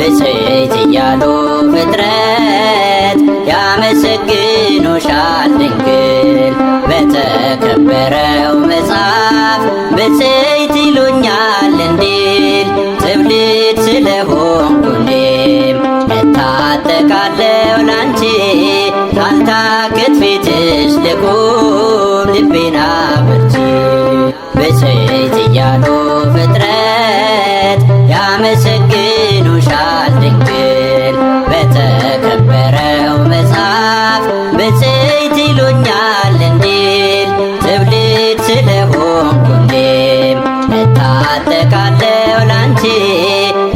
ብፅዕት እያሉ ፍጥረት ያመሰግኑሻል ድንግል። በተከበረው መጽሐፍ ብፅዕት ይሉኛል እንዲል ትብልት ስለሆንኩ እኔም እታጠቃለሁ ላንቺ ሳልታክት ፊትሽ ልቁም ልቤን አበርቺ። ብፅዕት እያሉ ፍጥረት ያመሰግኑሻል ድንግል። በተከበረው መጽሐፍ ብፅዕት ይሉኛል እንዲል ትብልት ስለሆንኩ እኔም እታጠቃለሁ ላንቺ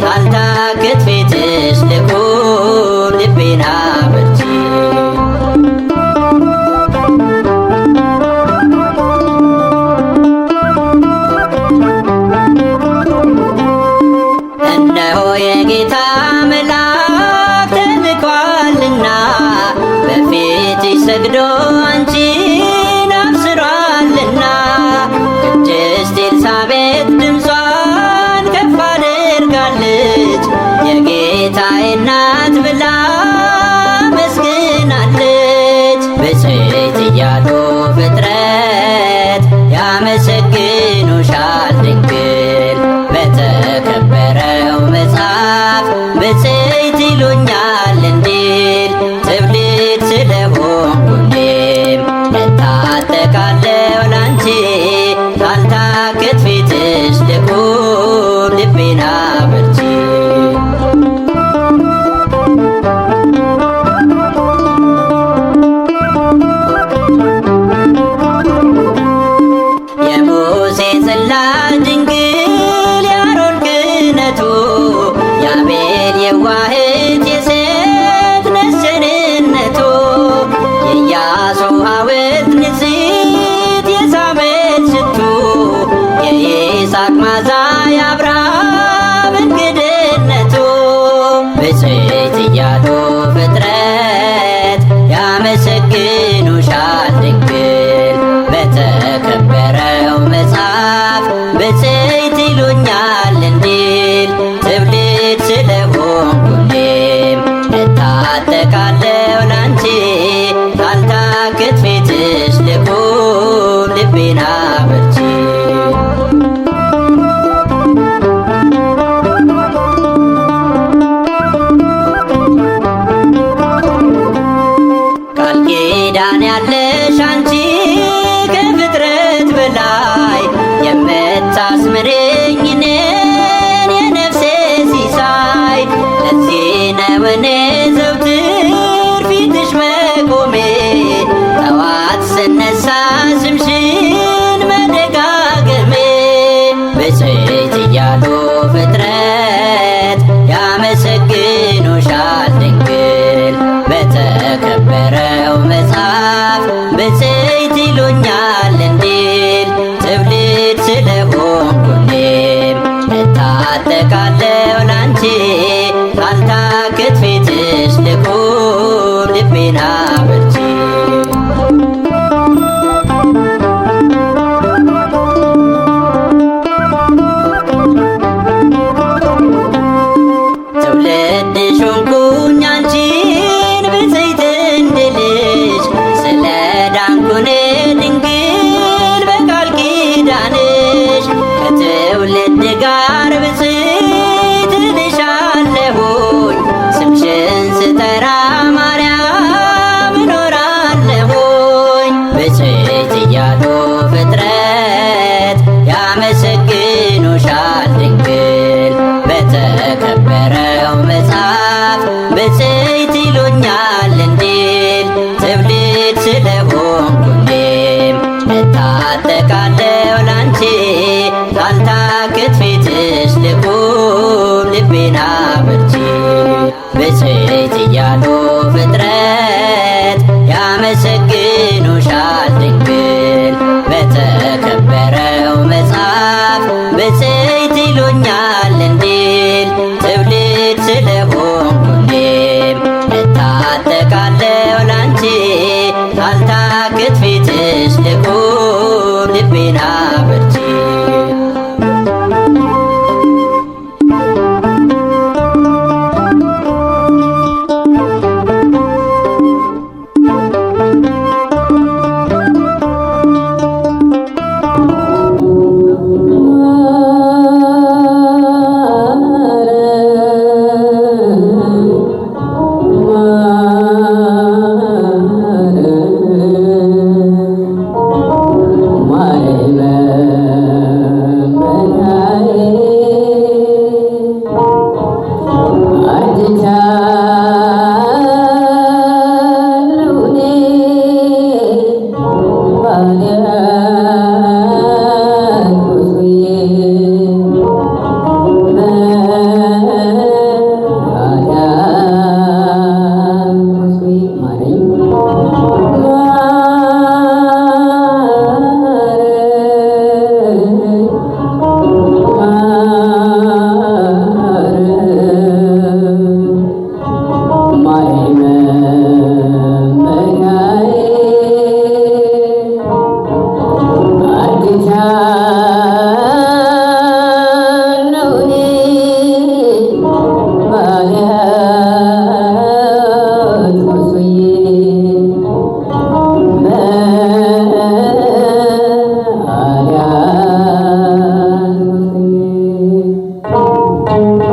ሳልታክት ፊትሽ ልቁም ልቤን አበርቺ። እነሆ የጌታ መልአክ ተልኳልና በፊትሽ ሰግዶ አንቺን አብስሯልና። ቅድስት ኤልሳቤጥ ድምጿን ከፍ አድርጋለች የጌታዬ እናት ብላ መስግናለች። ብፅዕት እያሉ ፍጥረት ያመሰግኑሻል ድንግል። በተከበረው መጽሐፍ ብፅዕት ይሉኛል እንዲል ትብልት ስለሆንኩ እኔም እታጠቃለሁ ላንቺ ሳልታክት ፊትሽ ልቁም ልቤን አበርቺ። የሙሴ ጽላት ድንግል ያሮን ክህነቱ የአቤል የዋህት የሴት ነስንነቱ የኢያሱ ሐውልት ንጽሕት የሳሙኤል ሽቱ የይስሐቅ ማዛ የአብርሃም እንግድነቱ። ብፅዕት እያሉ ፍጥረት ያመሰግኑሻል ድንግል። በተከበረው መጽሐፍ ብፅዕት ይሉኛል እንዲል ትብልት ስለሆንኩ እኔም እታጠቃለሁ ላንቺ ሳልታክት ፊትሽ ልቁም ልቤን አበርቺ። ቃል ኪዳን ያለሽ አንቺ ከፍጥረት በላይ የምታስምርኝ እኔን የነፍሴ ሲሳይ። ለዚህ ነው እኔ ዘውትር ፊትሽ መቆሜ ጠዋት ስነሳ ስምሽን መደጋገሜ። ብፅዕት እያሉ ፍጥረት ያመሰግኑሻል ድንግል። በተከበረው መጽሐፍ ብፅዕት ይሉኛል እንዲል ትብልት ስለሆንኩ እኔም እታጠቃለሁ ላንቺ ሳልታክት ፊትሽ ልቁም ልቤን አበርቺ። ትውልድሽ ሆንኩኝ አንቺን ብፅዕት እንድልሽ ስለ ዳንኩ እኔ ድንግል በቃል ኪዳንሽ። ከትውልድ ጋር ብፅዕት እልሻለሁኝ ስምሽን ስጠራ ማርያም እኖራለሁኝ። ብፅዕት እያሉ ፍጥረት ያመሰግኑሻል ድንግል። በተከበረው መጽሐፍ ብፅዕት ይሉኛል እንዲል ትብልት ስለሆንኩ እኔም እታጠቃለሁ ላንቺ ሳልታክት ፊትሽ ልቁም ልቤን አበርቺ። ብፅዕት እያሉ ፍጥረት ያመሰግኑሻል ድንግል። በተከበረው መጽሐፍ ብፅዕት ይሉኛል እንዲል ትብልት ስለሆንኩ እኔም እታጠቃለሁ ላንቺ ሳልታክት ፊትሽ ልቁም ልቤን አበርቺ። Yeah.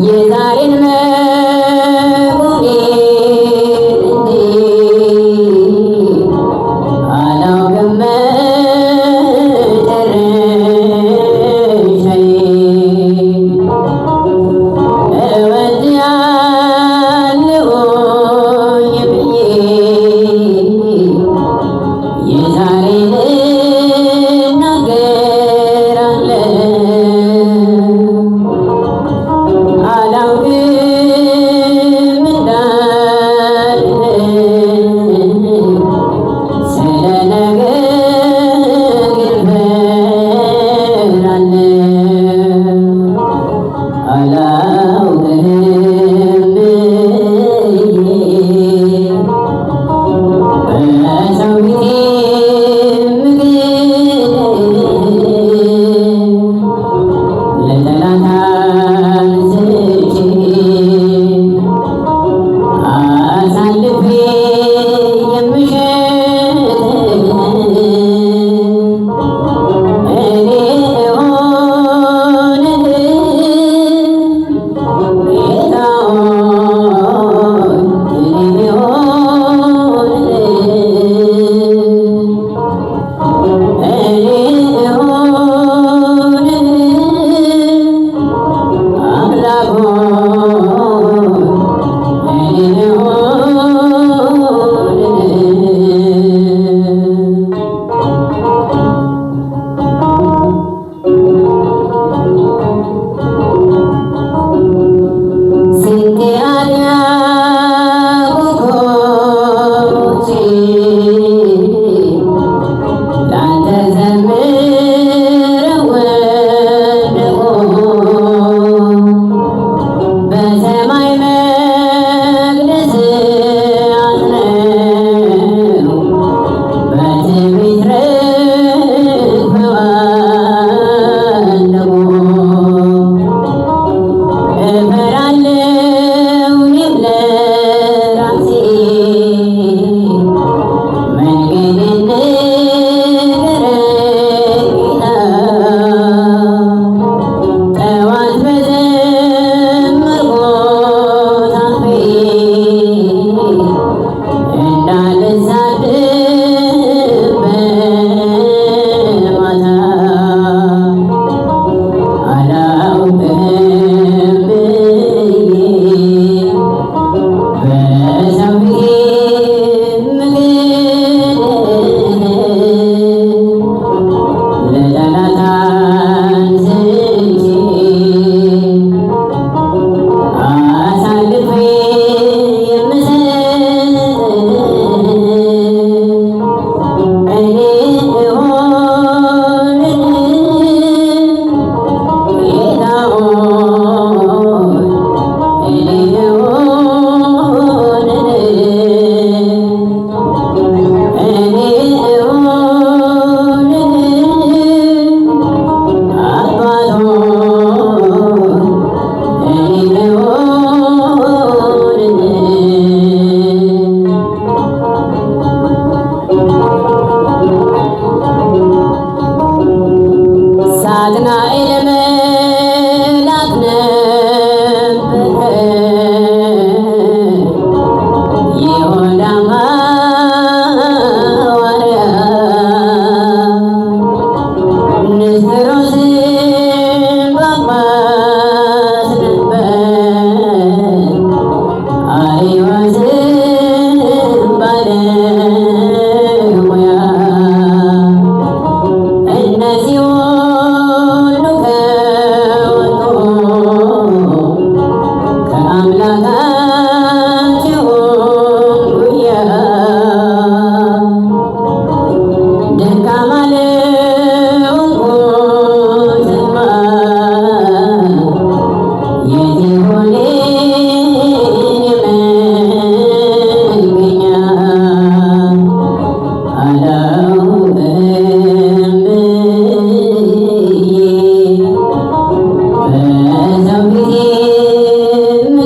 የዛሬን መጎኔን እንጂ አላውቅም መጨረሻዬን። እወድሃለሁኝ ብዬ የዛሬን እናገራለሁ። አላውቅም እንዳልል ስለ ነገ ግን እፈራለሁ። አላውቅም ብዬ በሰው ፊት ለጠላት አንስቼ አሳልፌ የምሸጥ እኔ እሆንልህ ጌታ ሆይ እኔ እሆንልህ እኔ እሆንልህ አምላክ ሆይ እኔ እሆንልህ። ስንቴ አድያጎ ኮቼ ላንተ ዘምረው ወደቁ። በሰማይ መቅደስ አዝነው በትዕቢት ረግፈው አለቁ። እፈራለሁ እኔም ለራሴ መንገዴን ንገረኝ ጌታ። ጠዋት በዘመርኩት አፌ እንዳልሳደብ በማታ አላውቅም ብዬ በሰው ፊት ለጠላት አንስቼ አሳልፌ የምሰጥ እኔ እሆንልህ ጌታ ሆይ እኔ እሆንልህ እኔ እሆንልህ አባት ሆይ እኔ እሆንልህ። ሳጥናኤል መልአክ ነበረ፣ ይሁዳም ሐዋርያ፣ ንስጥሮስም ጳጳስ ነበር፣ አርዮስም ባለሙያ። እነዚህ ሁሉ ከወጡ ከአምላካቸው ጉያ ደካማ ለሆንኩትማ የት ይሆን የመገኛ? አላውቅም ብዬ በሰው ፊት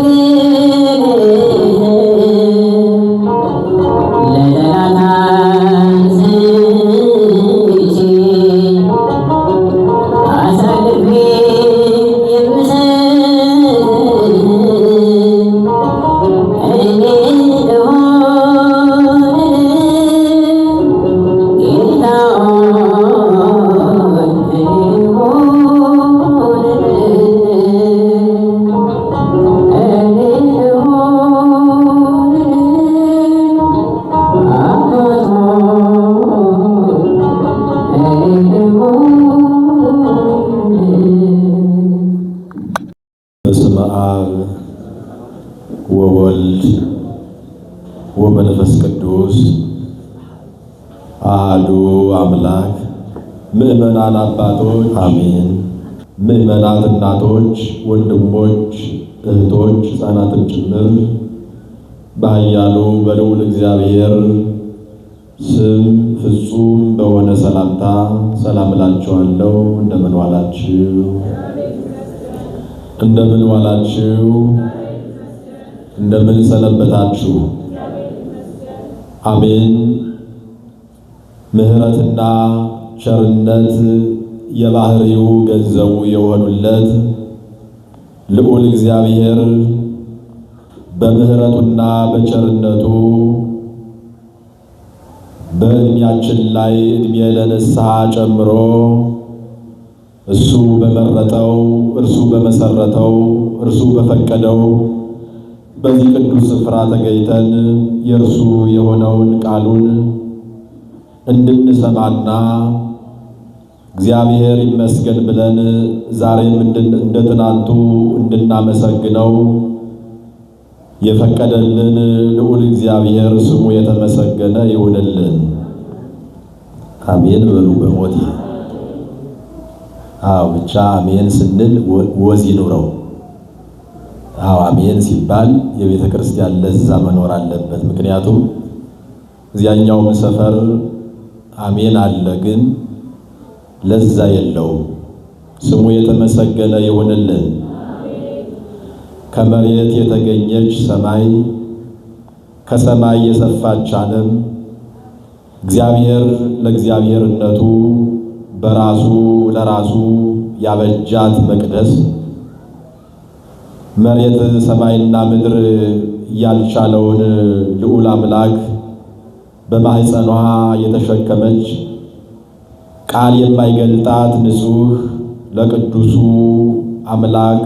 ወወልድ ወመንፈስ ቅዱስ አሐዱ አምላክ። ምእመናን አባቶች አሜን። ምእመናት እናቶች፣ ወንድሞች፣ እህቶች፣ ሕፃናትም ጭምር በኃያሉ በልዑል እግዚአብሔር ስም ፍጹም በሆነ ሰላምታ ሰላም እላችኋለሁ። እንደምን ዋላችሁ? እንደምን ዋላችሁ? እንደምን ሰነበታችሁ? አሜን። ምሕረትና ቸርነት የባህሪው ገንዘቡ የሆኑለት ልዑል እግዚአብሔር በምሕረቱና በቸርነቱ በዕድሜያችን ላይ ዕድሜ ለንስሐ ጨምሮ እሱ በመረጠው እርሱ በመሰረተው እርሱ በፈቀደው በዚህ ቅዱስ ስፍራ ተገኝተን የእርሱ የሆነውን ቃሉን እንድንሰማና እግዚአብሔር ይመስገን ብለን ዛሬም እንደ ትናንቱ እንድናመሰግነው የፈቀደልን ልዑል እግዚአብሔር ስሙ የተመሰገነ ይሁንልን። አሜን በሉ በሞቴ። ብቻ አሜን ስንል ወዝ ይኑረው። አሜን ሲባል የቤተ ክርስቲያን ለዛ መኖር አለበት። ምክንያቱም እዚያኛውም ሰፈር አሜን አለ፣ ግን ለዛ የለውም። ስሙ የተመሰገነ ይሁንልን። ከመሬት የተገኘች ሰማይ፣ ከሰማይ የሰፋች ዓለም እግዚአብሔር ለእግዚአብሔርነቱ በራሱ ለራሱ ያበጃት መቅደስ፣ መሬት ሰማይና ምድር ያልቻለውን ልዑል አምላክ በማህፀኗ የተሸከመች ቃል የማይገልጣት ንጹሕ ለቅዱሱ አምላክ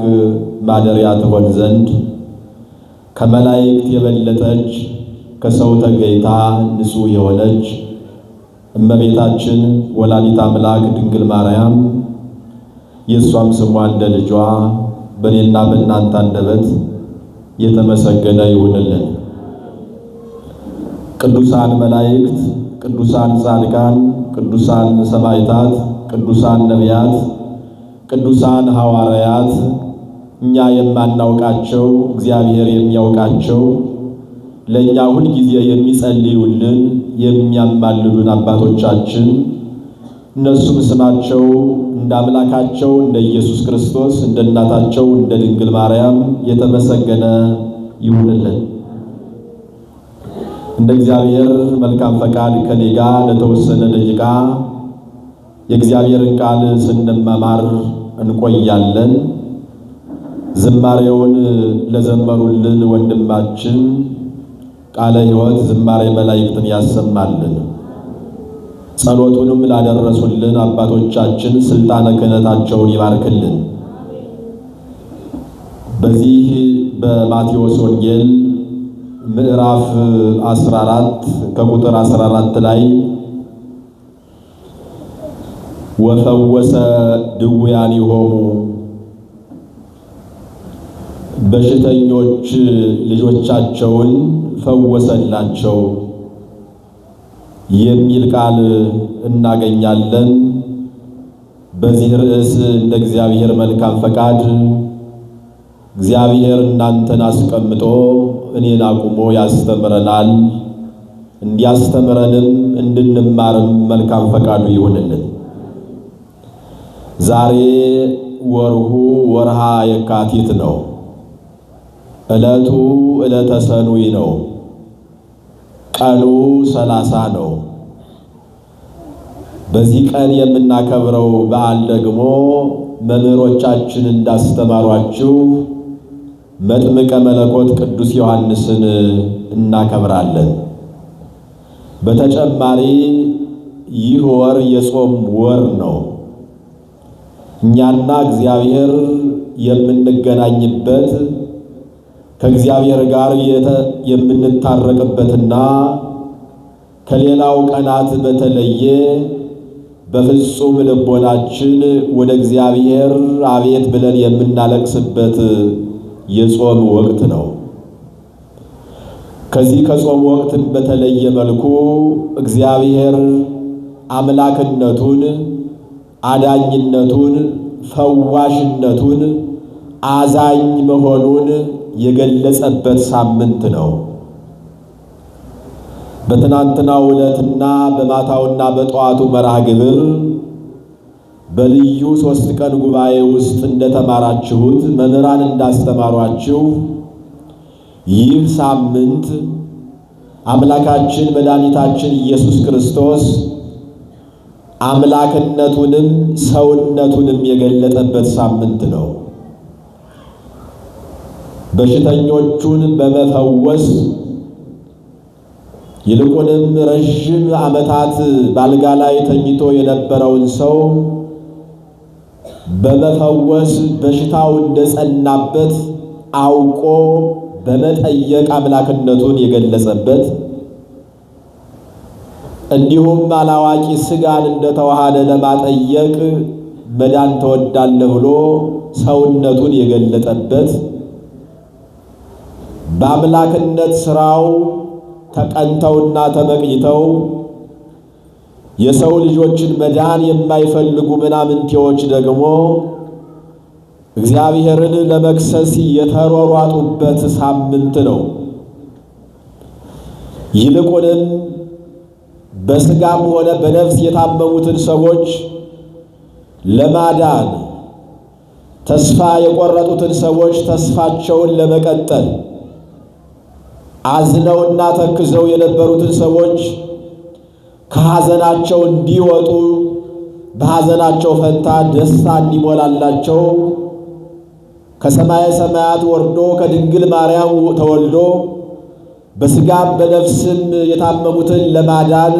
ማደሪያ ትሆን ዘንድ ከመላእክት የበለጠች ከሰው ተገይታ ንጹሕ የሆነች እመቤታችን ወላዲት አምላክ ድንግል ማርያም የእሷም ስሟ እንደ ልጇ በእኔና በእናንተ አንደበት የተመሰገነ ይሁንልን። ቅዱሳን መላእክት፣ ቅዱሳን ጻድቃን፣ ቅዱሳን ሰማዕታት፣ ቅዱሳን ነቢያት፣ ቅዱሳን ሐዋርያት፣ እኛ የማናውቃቸው እግዚአብሔር የሚያውቃቸው ለእኛ ሁል ጊዜ የሚጸልዩልን የሚያማልዱን አባቶቻችን እነሱም ስማቸው እንደ አምላካቸው እንደ ኢየሱስ ክርስቶስ እንደ እናታቸው እንደ ድንግል ማርያም የተመሰገነ ይሁንልን። እንደ እግዚአብሔር መልካም ፈቃድ ከኔ ጋር ለተወሰነ ደቂቃ የእግዚአብሔርን ቃል ስንመማር እንቆያለን። ዝማሬውን ለዘመሩልን ወንድማችን ቃለ ሕይወት ዝማሬ መላእክትን ያሰማልን። ጸሎቱንም ላደረሱልን አባቶቻችን ስልጣነ ክህነታቸውን ይባርክልን። በዚህ በማቴዎስ ወንጌል ምዕራፍ 14 ከቁጥር 14 ላይ ወፈወሰ ድውያኒሆሙ በሽተኞች ልጆቻቸውን ፈወሰላቸው የሚል ቃል እናገኛለን። በዚህ ርዕስ እንደ እግዚአብሔር መልካም ፈቃድ እግዚአብሔር እናንተን አስቀምጦ እኔን አቁሞ ያስተምረናል። እንዲያስተምረንም እንድንማርም መልካም ፈቃዱ ይሁንልን። ዛሬ ወርሁ ወርሃ የካቲት ነው። ዕለቱ ዕለተ ሰኑይ ነው። ቀኑ 30 ነው። በዚህ ቀን የምናከብረው በዓል ደግሞ መምህሮቻችን እንዳስተማሯችሁ መጥምቀ መለኮት ቅዱስ ዮሐንስን እናከብራለን። በተጨማሪ ይህ ወር የጾም ወር ነው። እኛና እግዚአብሔር የምንገናኝበት ከእግዚአብሔር ጋር የምንታረቅበትና ከሌላው ቀናት በተለየ በፍጹም ልቦናችን ወደ እግዚአብሔር አቤት ብለን የምናለቅስበት የጾም ወቅት ነው። ከዚህ ከጾም ወቅት በተለየ መልኩ እግዚአብሔር አምላክነቱን፣ አዳኝነቱን፣ ፈዋሽነቱን፣ አዛኝ መሆኑን የገለጸበት ሳምንት ነው። በትናንትናው ዕለትና በማታውና በጠዋቱ መርሃ ግብር በልዩ 3 ቀን ጉባኤ ውስጥ እንደተማራችሁት መምህራን እንዳስተማሯችሁ ይህ ሳምንት አምላካችን መድኃኒታችን ኢየሱስ ክርስቶስ አምላክነቱንም ሰውነቱንም የገለጠበት ሳምንት ነው። በሽተኞቹን በመፈወስ ይልቁንም ረዥም ዓመታት ባልጋ ላይ ተኝቶ የነበረውን ሰው በመፈወስ በሽታው እንደጸናበት አውቆ በመጠየቅ አምላክነቱን የገለጸበት፣ እንዲሁም አላዋቂ ሥጋን እንደተዋሃደ ለማጠየቅ መዳን ተወዳለህ ብሎ ሰውነቱን የገለጠበት፣ በአምላክነት ሥራው ተቀንተውና ተመቅኝተው የሰው ልጆችን መዳን የማይፈልጉ ምናምንቴዎች ደግሞ እግዚአብሔርን ለመክሰስ የተሯሯጡበት ሳምንት ነው። ይልቁንም በሥጋም ሆነ በነፍስ የታመሙትን ሰዎች ለማዳን ተስፋ የቆረጡትን ሰዎች ተስፋቸውን ለመቀጠል አዝነውና ተክዘው የነበሩትን ሰዎች ከሐዘናቸው እንዲወጡ በሐዘናቸው ፈንታ ደስታ እንዲሞላላቸው ከሰማየ ሰማያት ወርዶ ከድንግል ማርያም ተወልዶ በሥጋም በነፍስም የታመሙትን ለማዳን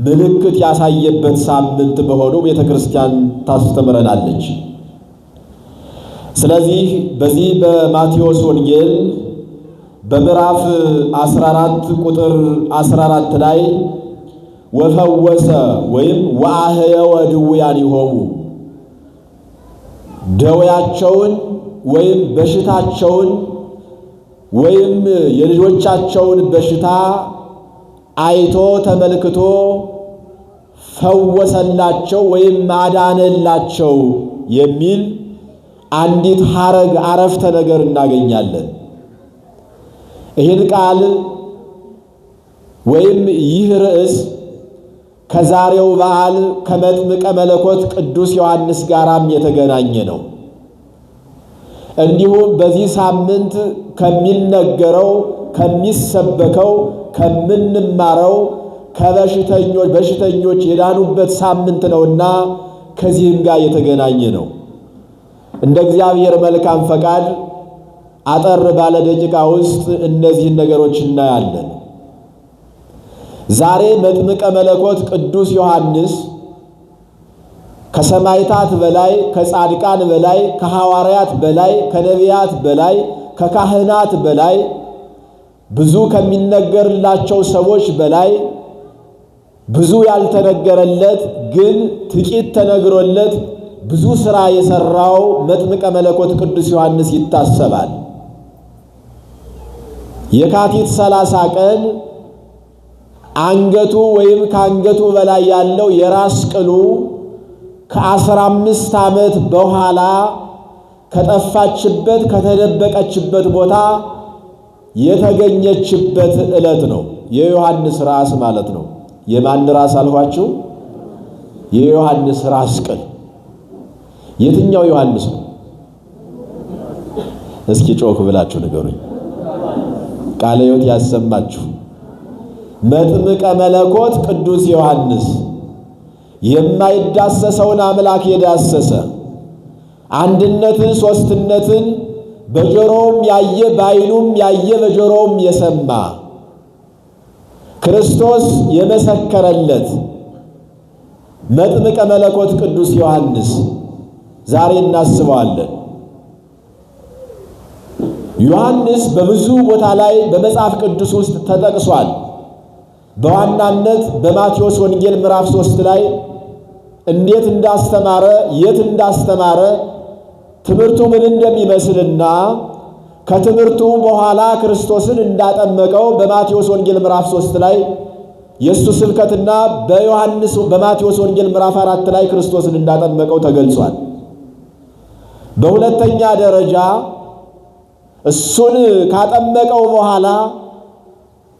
ምልክት ያሳየበት ሳምንት መሆኑ ቤተ ክርስቲያን ታስተምረናለች። ስለዚህ በዚህ በማቴዎስ ወንጌል በምዕራፍ 14 ቁጥር 14 ላይ ወፈወሰ ወይም ወአህየወ ድውያኒሆሙ ደዌያቸውን ወይም በሽታቸውን ወይም የልጆቻቸውን በሽታ አይቶ ተመልክቶ ፈወሰላቸው ወይም አዳነላቸው የሚል አንዲት ሐረግ አረፍተ ነገር እናገኛለን። ይህን ቃል ወይም ይህ ርዕስ ከዛሬው በዓል ከመጥምቀ መለኮት ቅዱስ ዮሐንስ ጋራም የተገናኘ ነው። እንዲሁም በዚህ ሳምንት ከሚነገረው፣ ከሚሰበከው፣ ከምንማረው በሽተኞች የዳኑበት ሳምንት ነውና ከዚህም ጋር የተገናኘ ነው። እንደ እግዚአብሔር መልካም ፈቃድ አጠር ባለ ደቂቃ ውስጥ እነዚህን ነገሮች እናያለን። ዛሬ መጥምቀ መለኮት ቅዱስ ዮሐንስ ከሰማዕታት በላይ፣ ከጻድቃን በላይ፣ ከሐዋርያት በላይ፣ ከነቢያት በላይ፣ ከካህናት በላይ፣ ብዙ ከሚነገርላቸው ሰዎች በላይ ብዙ ያልተነገረለት ግን ጥቂት ተነግሮለት ብዙ ሥራ የሠራው መጥምቀ መለኮት ቅዱስ ዮሐንስ ይታሰባል። የካቲት 30 ቀን አንገቱ ወይም ከአንገቱ በላይ ያለው የራስ ቅሉ ከ15 ዓመት በኋላ ከጠፋችበት ከተደበቀችበት ቦታ የተገኘችበት ዕለት ነው። የዮሐንስ ራስ ማለት ነው። የማን ራስ አልኋችሁ? የዮሐንስ ራስ ቅል። የትኛው ዮሐንስ ነው? እስኪ ጮክ ብላችሁ ንገሩኝ። ቃለ ሕይወት ያሰማችሁ። መጥምቀ መለኮት ቅዱስ ዮሐንስ የማይዳሰሰውን አምላክ የዳሰሰ አንድነትን፣ ሦስትነትን በጆሮውም ያየ በዓይኑም ያየ በጆሮውም የሰማ ክርስቶስ የመሰከረለት መጥምቀ መለኮት ቅዱስ ዮሐንስ ዛሬ እናስበዋለን። ዮሐንስ በብዙ ቦታ ላይ በመጽሐፍ ቅዱስ ውስጥ ተጠቅሷል። በዋናነት በማቴዎስ ወንጌል ምዕራፍ 3 ላይ እንዴት እንዳስተማረ፣ የት እንዳስተማረ፣ ትምህርቱ ምን እንደሚመስልና ከትምህርቱ በኋላ ክርስቶስን እንዳጠመቀው በማቴዎስ ወንጌል ምዕራፍ 3 ላይ የእሱ ስብከትና በማቴዎስ ወንጌል ምዕራፍ 4 ላይ ክርስቶስን እንዳጠመቀው ተገልጿል። በሁለተኛ ደረጃ እሱን ካጠመቀው በኋላ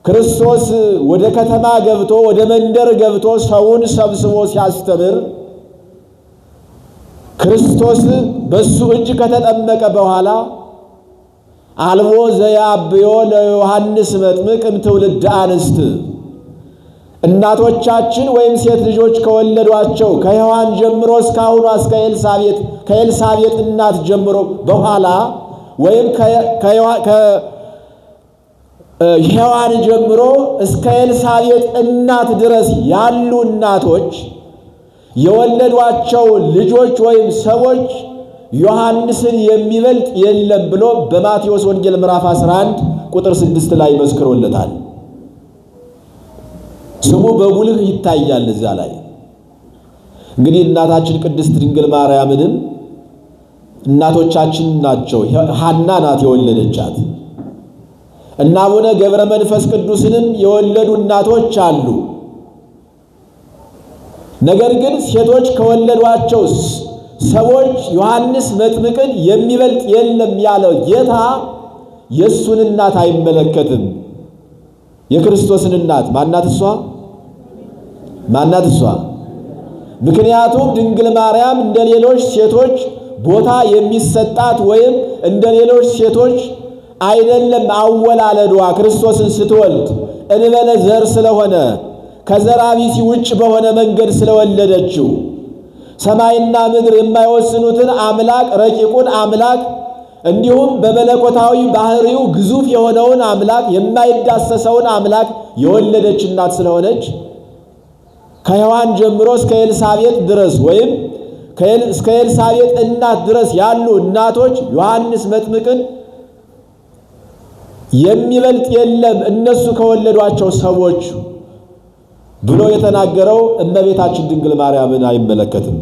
ክርስቶስ ወደ ከተማ ገብቶ ወደ መንደር ገብቶ ሰውን ሰብስቦ ሲያስተምር ክርስቶስ በሱ እጅ ከተጠመቀ በኋላ አልቦ ዘያብዮ ለዮሐንስ መጥምቅ እምትውልደ አንስት እናቶቻችን ወይም ሴት ልጆች ከወለዷቸው ከሔዋን ጀምሮ እስካሁኗ እስከ ከኤልሳቤጥ እናት ጀምሮ በኋላ ወይም ከሔዋን ጀምሮ እስከ ኤልሳቤጥ እናት ድረስ ያሉ እናቶች የወለዷቸው ልጆች ወይም ሰዎች ዮሐንስን የሚበልጥ የለም ብሎ በማቴዎስ ወንጌል ምዕራፍ 11 ቁጥር 6 ላይ መስክሮለታል። ስሙ በጉልህ ይታያል እዛ ላይ። እንግዲህ እናታችን ቅድስት ድንግል ማርያምንም እናቶቻችን ናቸው። ሐና ናት የወለደቻት። እና አቡነ ገብረ መንፈስ ቅዱስንም የወለዱ እናቶች አሉ። ነገር ግን ሴቶች ከወለዷቸው ሰዎች ዮሐንስ መጥምቅን የሚበልጥ የለም ያለው ጌታ የእሱን እናት አይመለከትም። የክርስቶስን እናት ማናት? እሷ ምክንያቱም ድንግል ማርያም እንደ ሌሎች ሴቶች ቦታ የሚሰጣት ወይም እንደ ሌሎች ሴቶች አይደለም። አወላለዷ ክርስቶስን ስትወልድ እንበለ ዘር ስለሆነ ከዘራቢሲ ውጭ በሆነ መንገድ ስለወለደችው ሰማይና ምድር የማይወስኑትን አምላክ ረቂቁን አምላክ እንዲሁም በመለኮታዊ ባህሪው ግዙፍ የሆነውን አምላክ የማይዳሰሰውን አምላክ የወለደች እናት ስለሆነች ከሔዋን ጀምሮ እስከ ኤልሳቤጥ ድረስ ወይም እስከ ኤልሳቤጥ እናት ድረስ ያሉ እናቶች ዮሐንስ መጥምቅን የሚበልጥ የለም እነሱ ከወለዷቸው ሰዎች ብሎ የተናገረው እመቤታችን ድንግል ማርያምን አይመለከትም።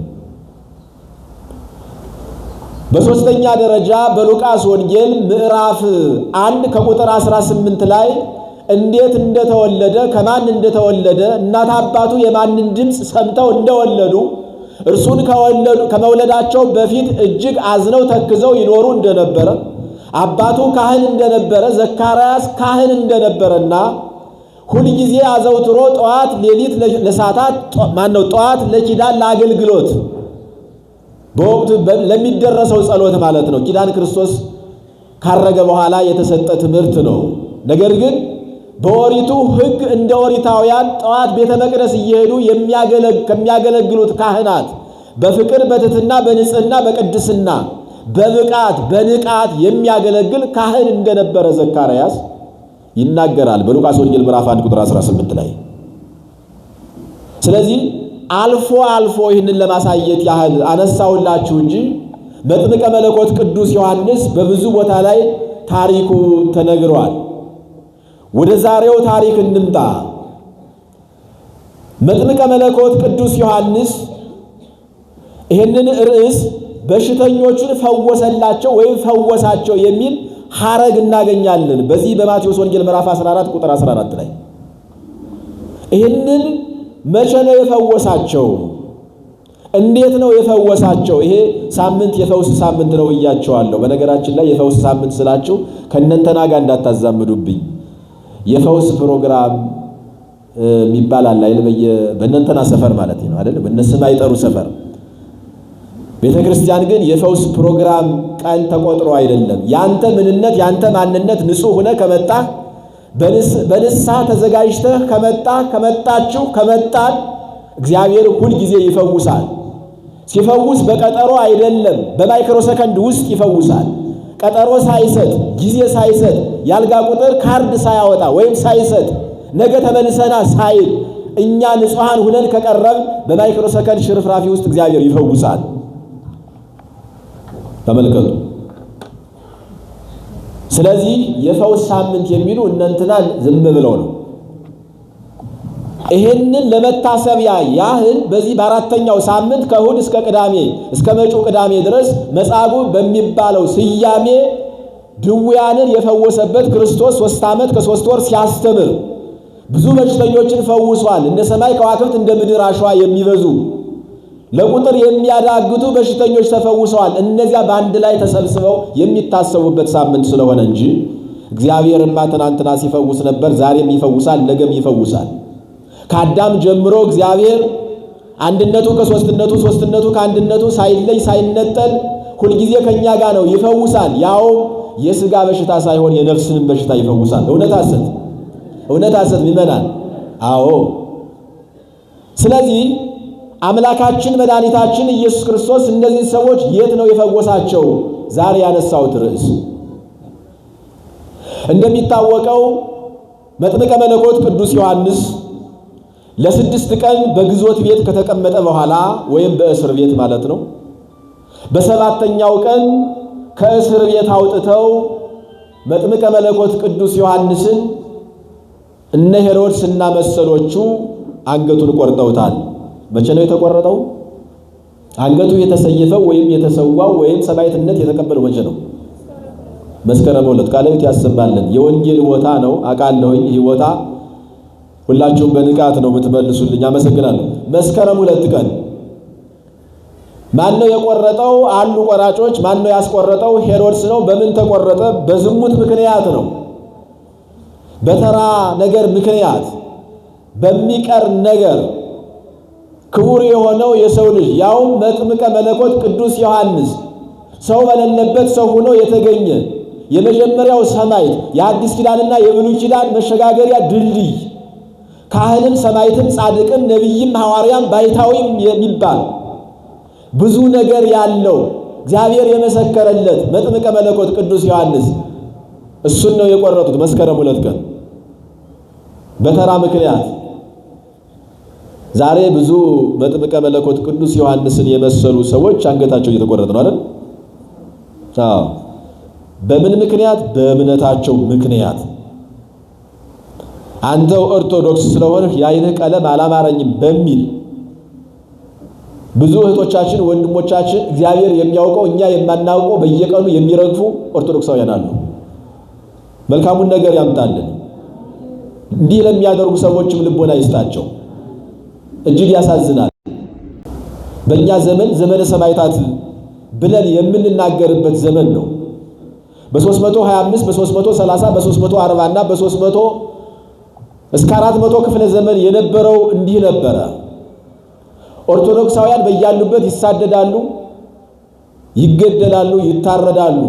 በሶስተኛ ደረጃ በሉቃስ ወንጌል ምዕራፍ 1 ከቁጥር 18 ላይ እንዴት እንደተወለደ ከማን እንደተወለደ እናት አባቱ የማንን ድምፅ ሰምተው እንደወለዱ እርሱን ከመውለዳቸው በፊት እጅግ አዝነው ተክዘው ይኖሩ እንደነበረ አባቱ ካህን እንደነበረ ዘካርያስ ካህን እንደነበረና ሁል ጊዜ አዘውትሮ ጠዋት ሌሊት ለሰዓታት ጠዋት ለኪዳን ለአገልግሎት በወቅቱ ለሚደረሰው ጸሎት ማለት ነው። ኪዳን ክርስቶስ ካረገ በኋላ የተሰጠ ትምህርት ነው። ነገር ግን በኦሪቱ ሕግ እንደ ኦሪታውያን ጠዋት ቤተ መቅደስ እየሄዱ ከሚያገለግሉት ካህናት በፍቅር በትሕትና በንጽህና በቅድስና በብቃት በንቃት የሚያገለግል ካህን እንደነበረ ዘካርያስ ይናገራል በሉቃስ ወንጌል ምዕራፍ 1 ቁጥር 18 ላይ። ስለዚህ አልፎ ይህንን ለማሳየት ያህል አነሳውላችሁ እንጂ መጥምቀ መለኮት ቅዱስ ዮሐንስ በብዙ ቦታ ላይ ታሪኩ ተነግሯል። ወደ ዛሬው ታሪክ እንምጣ። መጥምቀ መለኮት ቅዱስ ዮሐንስ ይህንን ርዕስ በሽተኞቹን ፈወሰላቸው ወይም ፈወሳቸው የሚል ሐረግ እናገኛለን በዚህ በማቴዎስ ወንጌል ምዕራፍ 14 ቁጥር 14 ላይ። ይህንን መቼ ነው የፈወሳቸው? እንዴት ነው የፈወሳቸው? ይሄ ሳምንት የፈውስ ሳምንት ነው ብያቸዋለሁ። በነገራችን ላይ የፈውስ ሳምንት ስላችሁ ከእነንተና ጋር እንዳታዛምዱብኝ። የፈውስ ፕሮግራም የሚባል አለ አይደል? በእነንተና ሰፈር ማለት ነው አይደል? በእነስም አይጠሩ ሰፈር ቤተ ክርስቲያን ግን የፈውስ ፕሮግራም ቀን ተቆጥሮ አይደለም። ያንተ ምንነት ያንተ ማንነት ንጹህ ሆነ ከመጣ በንስሐ ተዘጋጅተህ ከመጣን እግዚአብሔር ሁል ጊዜ ይፈውሳል። ሲፈውስ በቀጠሮ አይደለም፣ በማይክሮ ሰከንድ ውስጥ ይፈውሳል። ቀጠሮ ሳይሰጥ ጊዜ ሳይሰጥ ያልጋ ቁጥር ካርድ ሳያወጣ ወይም ሳይሰጥ ነገ ተመልሰና ሳይል እኛ ንጹሃን ሁነን ከቀረብ በማይክሮ ሰከንድ ሽርፍራፊ ውስጥ እግዚአብሔር ይፈውሳል። ተመልከቱ። ስለዚህ የፈውስ ሳምንት የሚሉ እነንትና ዝም ብለው ነው። ይሄንን ለመታሰቢያ ያህል በዚህ በአራተኛው ሳምንት ከእሑድ እስከ ቅዳሜ እስከ መጪው ቅዳሜ ድረስ መጻጉዕ በሚባለው ስያሜ ድውያንን የፈወሰበት ክርስቶስ 3 ዓመት ከ3 ወር ሲያስተምር ብዙ በሽተኞችን ፈውሷል። እንደ ሰማይ ከዋክብት እንደ ምድር አሸዋ የሚበዙ ለቁጥር የሚያዳግቱ በሽተኞች ተፈውሰዋል። እነዚያ በአንድ ላይ ተሰብስበው የሚታሰቡበት ሳምንት ስለሆነ እንጂ እግዚአብሔርማ ትናንትና ሲፈውስ ነበር፣ ዛሬም ይፈውሳል፣ ነገም ይፈውሳል። ከአዳም ጀምሮ እግዚአብሔር አንድነቱ ከሶስትነቱ ሶስትነቱ ከአንድነቱ ሳይለይ ሳይነጠል ሁልጊዜ ከኛ ጋር ነው፣ ይፈውሳል። ያው የሥጋ በሽታ ሳይሆን የነፍስንም በሽታ ይፈውሳል። እውነት ሐሰት ምእመናን? አዎ። ስለዚህ አምላካችን መድኃኒታችን ኢየሱስ ክርስቶስ እነዚህ ሰዎች የት ነው የፈወሳቸው? ዛሬ ያነሳሁት ርዕስ እንደሚታወቀው መጥምቀ መለኮት ቅዱስ ዮሐንስ ለ6 ቀን በግዞት ቤት ከተቀመጠ በኋላ ወይም በእስር ቤት ማለት ነው፣ በሰባተኛው ቀን ከእስር ቤት አውጥተው መጥምቀ መለኮት ቅዱስ ዮሐንስን እነ ሄሮድስና መሰሎቹ አንገቱን ቆርጠውታል። መቼ ነው የተቆረጠው? አንገቱ የተሰየፈው ወይም የተሰዋው ወይም ሰማዕትነት የተቀበለው መቼ ነው? መስከረም 2 ቃልት ያሰማልን። የወንጌል ቦታ ነው አውቃለሁ። ይህ ቦታ ሁላችሁም በንቃት ነው የምትመልሱልኝ። አመሰግናለሁ። መስከረም 2 ቀን ማን ነው የቆረጠው? አሉ ቆራጮች። ማን ነው ያስቆረጠው? ሄሮድስ ነው። በምን ተቆረጠ? በዝሙት ምክንያት ነው። በተራ ነገር ምክንያት በሚቀር ነገር ክቡር የሆነው የሰው ልጅ ያውም መጥምቀ መለኮት ቅዱስ ዮሐንስ ሰው በሌለበት ሰው ሆኖ የተገኘ የመጀመሪያው ሰማዕት የአዲስ ኪዳንና የብሉይ ኪዳን መሸጋገሪያ ድልድይ ካህንም ሰማዕትም ጻድቅም ነቢይም ሐዋርያም ባይታዊም የሚባል ብዙ ነገር ያለው እግዚአብሔር የመሰከረለት መጥምቀ መለኮት ቅዱስ ዮሐንስ እሱን ነው የቆረጡት መስከረም 2 ቀን በተራ ምክንያት። ዛሬ ብዙ መጥምቀ መለኮት ቅዱስ ዮሐንስን የመሰሉ ሰዎች አንገታቸው እየተቆረጠ ነው አይደል? አዎ። በምን ምክንያት? በእምነታቸው ምክንያት። አንተው ኦርቶዶክስ ስለሆነ የዓይንህ ቀለም አላማረኝም በሚል ብዙ እህቶቻችን ወንድሞቻችን እግዚአብሔር የሚያውቀው እኛ የማናውቀው በየቀኑ የሚረግፉ ኦርቶዶክሳውያን አሉ። መልካሙን ነገር ያምጣልን። እንዲህ ለሚያደርጉ ሰዎችም ልቦና ይስጣቸው። እጅግ ያሳዝናል። በእኛ ዘመን ዘመነ ሰማዕታት ብለን የምንናገርበት ዘመን ነው። በ325 በ330 በ340 እና በ300 እስከ 400 ክፍለ ዘመን የነበረው እንዲህ ነበረ። ኦርቶዶክሳውያን በያሉበት ይሳደዳሉ፣ ይገደላሉ፣ ይታረዳሉ።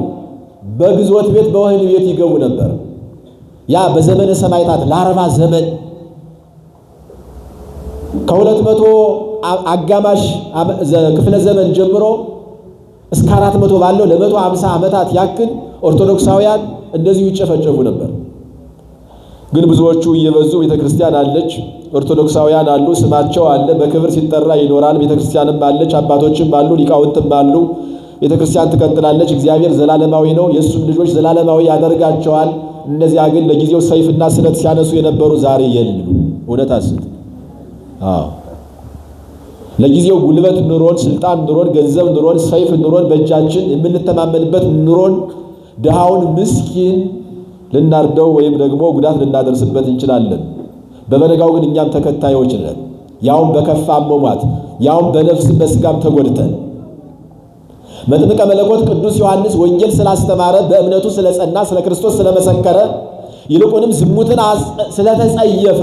በግዞት ቤት በወህኒ ቤት ይገቡ ነበር። ያ በዘመነ ሰማዕታት ለ40 ዘመን ከ200 አጋማሽ ክፍለ ዘመን ጀምሮ እስከ 400 ባለው ለ150 ዓመታት ያክል ኦርቶዶክሳውያን እንደዚሁ ይጨፈጨፉ ነበር። ግን ብዙዎቹ እየበዙ ቤተክርስቲያን አለች፣ ኦርቶዶክሳውያን አሉ፣ ስማቸው አለ፣ በክብር ሲጠራ ይኖራል። ቤተክርስቲያንም አለች፣ አባቶችም አሉ፣ ሊቃውንትም አሉ። ቤተክርስቲያን ትቀጥላለች። እግዚአብሔር ዘላለማዊ ነው፣ የእሱም ልጆች ዘላለማዊ ያደርጋቸዋል። እነዚያ ግን ለጊዜው ሰይፍና ስለት ሲያነሱ የነበሩ ዛሬ የሉ። እውነት አስት አዎ ለጊዜው ጉልበት ኑሮን፣ ስልጣን ኑሮን፣ ገንዘብ ኑሮን፣ ሰይፍ ኑሮን፣ በእጃችን የምንተማመንበት ኑሮን ድሃውን ምስኪን ልናርደው ወይም ደግሞ ጉዳት ልናደርስበት እንችላለን። በበነጋው ግን እኛም ተከታዮች ነን። ያውም በከፋ አሟሟት፣ ያውም በነፍስም በስጋም ተጎድተን። መጥምቀ መለኮት ቅዱስ ዮሐንስ ወንጌል ስላስተማረ፣ በእምነቱ ስለጸና፣ ስለ ክርስቶስ ስለመሰከረ፣ ይልቁንም ዝሙትን ስለተጸየፈ፣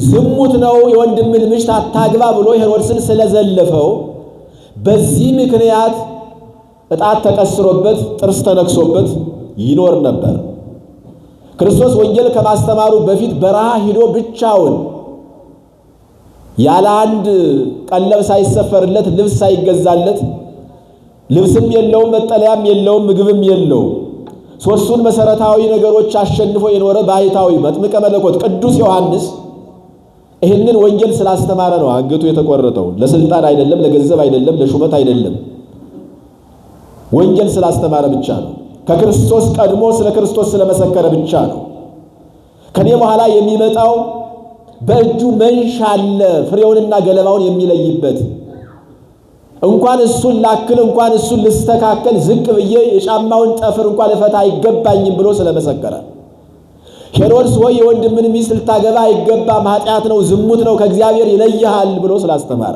ዝሙት ነው የወንድምን ምሽት አታግባ ብሎ ሄሮድስን ስለዘለፈው፣ በዚህ ምክንያት ዕጣት ተቀስሮበት ጥርስ ተነክሶበት ይኖር ነበር። ክርስቶስ ወንጌል ከማስተማሩ በፊት በረሃ ሂዶ ብቻውን ያለ አንድ ቀለብ ሳይሰፈርለት፣ ልብስ ሳይገዛለት፣ ልብስም የለውም፣ መጠለያም የለውም፣ ምግብም የለውም። ሦስቱን መሰረታዊ ነገሮች አሸንፎ የኖረ ባሕታዊ መጥምቀ መለኮት ቅዱስ ዮሐንስ ይህንን ወንጌል ስላስተማረ ነው አንገቱ የተቆረጠው። ለስልጣን አይደለም፣ ለገንዘብ አይደለም፣ ለሹመት አይደለም። ወንጌል ስላስተማረ ብቻ ነው። ከክርስቶስ ቀድሞ ስለ ክርስቶስ ስለመሰከረ ብቻ ነው። ከኔ በኋላ የሚመጣው በእጁ መንሽ አለ፣ ፍሬውንና ገለባውን የሚለይበት። እንኳን እሱን ላክል እንኳን እሱን ልስተካከል ዝቅ ብዬ የጫማውን ጠፍር እንኳን ልፈታ አይገባኝም ብሎ ስለመሰከረ፣ ሄሮድስ ወይ የወንድምን ሚስት ልታገባ አይገባም፣ ኃጢአት ነው፣ ዝሙት ነው፣ ከእግዚአብሔር ይለይሃል ብሎ ስላስተማረ፣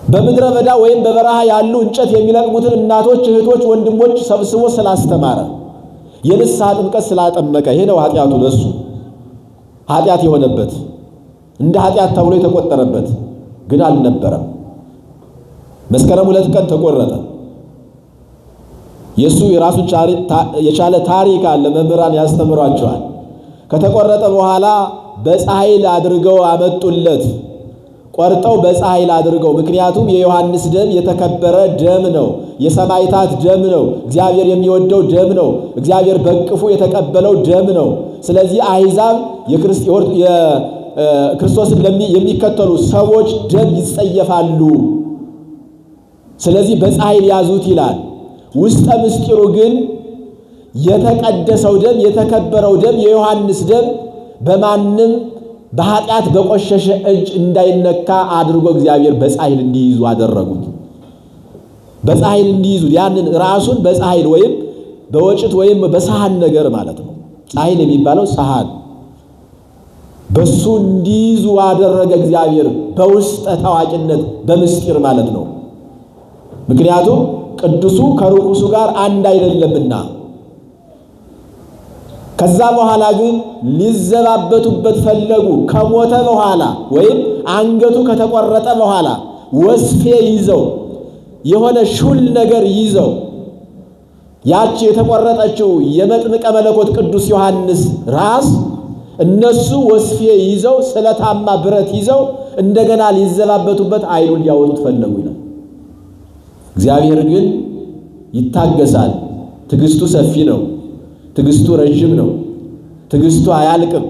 በምድረ በዳ ወይም በበረሃ ያሉ እንጨት የሚለቅሙትን እናቶች፣ እህቶች፣ ወንድሞች ሰብስቦ ስላስተማረ፣ የንስሐ ጥምቀት ስላጠመቀ፣ ይሄ ነው ኃጢአቱ ለሱ ኃጢአት የሆነበት እንደ ኃጢአት ተብሎ የተቆጠረበት ግን አልነበረም። መስከረም 2 ቀን ተቆረጠ። የሱ የራሱን የቻለ ታሪክ አለ፣ መምህራን ያስተምሯቸዋል። ከተቆረጠ በኋላ በፀሐይል አድርገው አመጡለት። ቆርጠው በፀሐይል አድርገው፣ ምክንያቱም የዮሐንስ ደም የተከበረ ደም ነው፣ የሰማዕታት ደም ነው፣ እግዚአብሔር የሚወደው ደም ነው፣ እግዚአብሔር በቅፉ የተቀበለው ደም ነው። ስለዚህ አሕዛብ የክርስቶስን የሚከተሉ ሰዎች ደም ይጸየፋሉ። ስለዚህ በፀሐይል ያዙት ይላል። ውስጠ ምስጢሩ ግን የተቀደሰው ደም የተከበረው ደም የዮሐንስ ደም በማንም በኃጢአት በቆሸሸ እጅ እንዳይነካ አድርጎ እግዚአብሔር በፀሐይል እንዲይዙ አደረጉት። በፀሐይል እንዲይዙ ያንን ራሱን በፀሐይል ወይም በወጭት ወይም በሰሃን ነገር ማለት ነው። ፀሐይል የሚባለው ሰሃን በሱ እንዲይዙ አደረገ እግዚአብሔር በውስጠ ታዋቂነት በምስጢር ማለት ነው። ምክንያቱም ቅዱሱ ከርኩሱ ጋር አንድ አይደለምና። ከዛ በኋላ ግን ሊዘባበቱበት ፈለጉ። ከሞተ በኋላ ወይም አንገቱ ከተቆረጠ በኋላ ወስፌ ይዘው የሆነ ሹል ነገር ይዘው ያቺ የተቆረጠችው የመጥምቀ መለኮት ቅዱስ ዮሐንስ ራስ እነሱ ወስፌ ይዘው ስለታማ ብረት ይዘው እንደገና ሊዘባበቱበት አይኑን ሊያወጡት ፈለጉ ይላል። እግዚአብሔር ግን ይታገሳል። ትዕግስቱ ሰፊ ነው። ትዕግስቱ ረጅም ነው። ትዕግስቱ አያልቅም።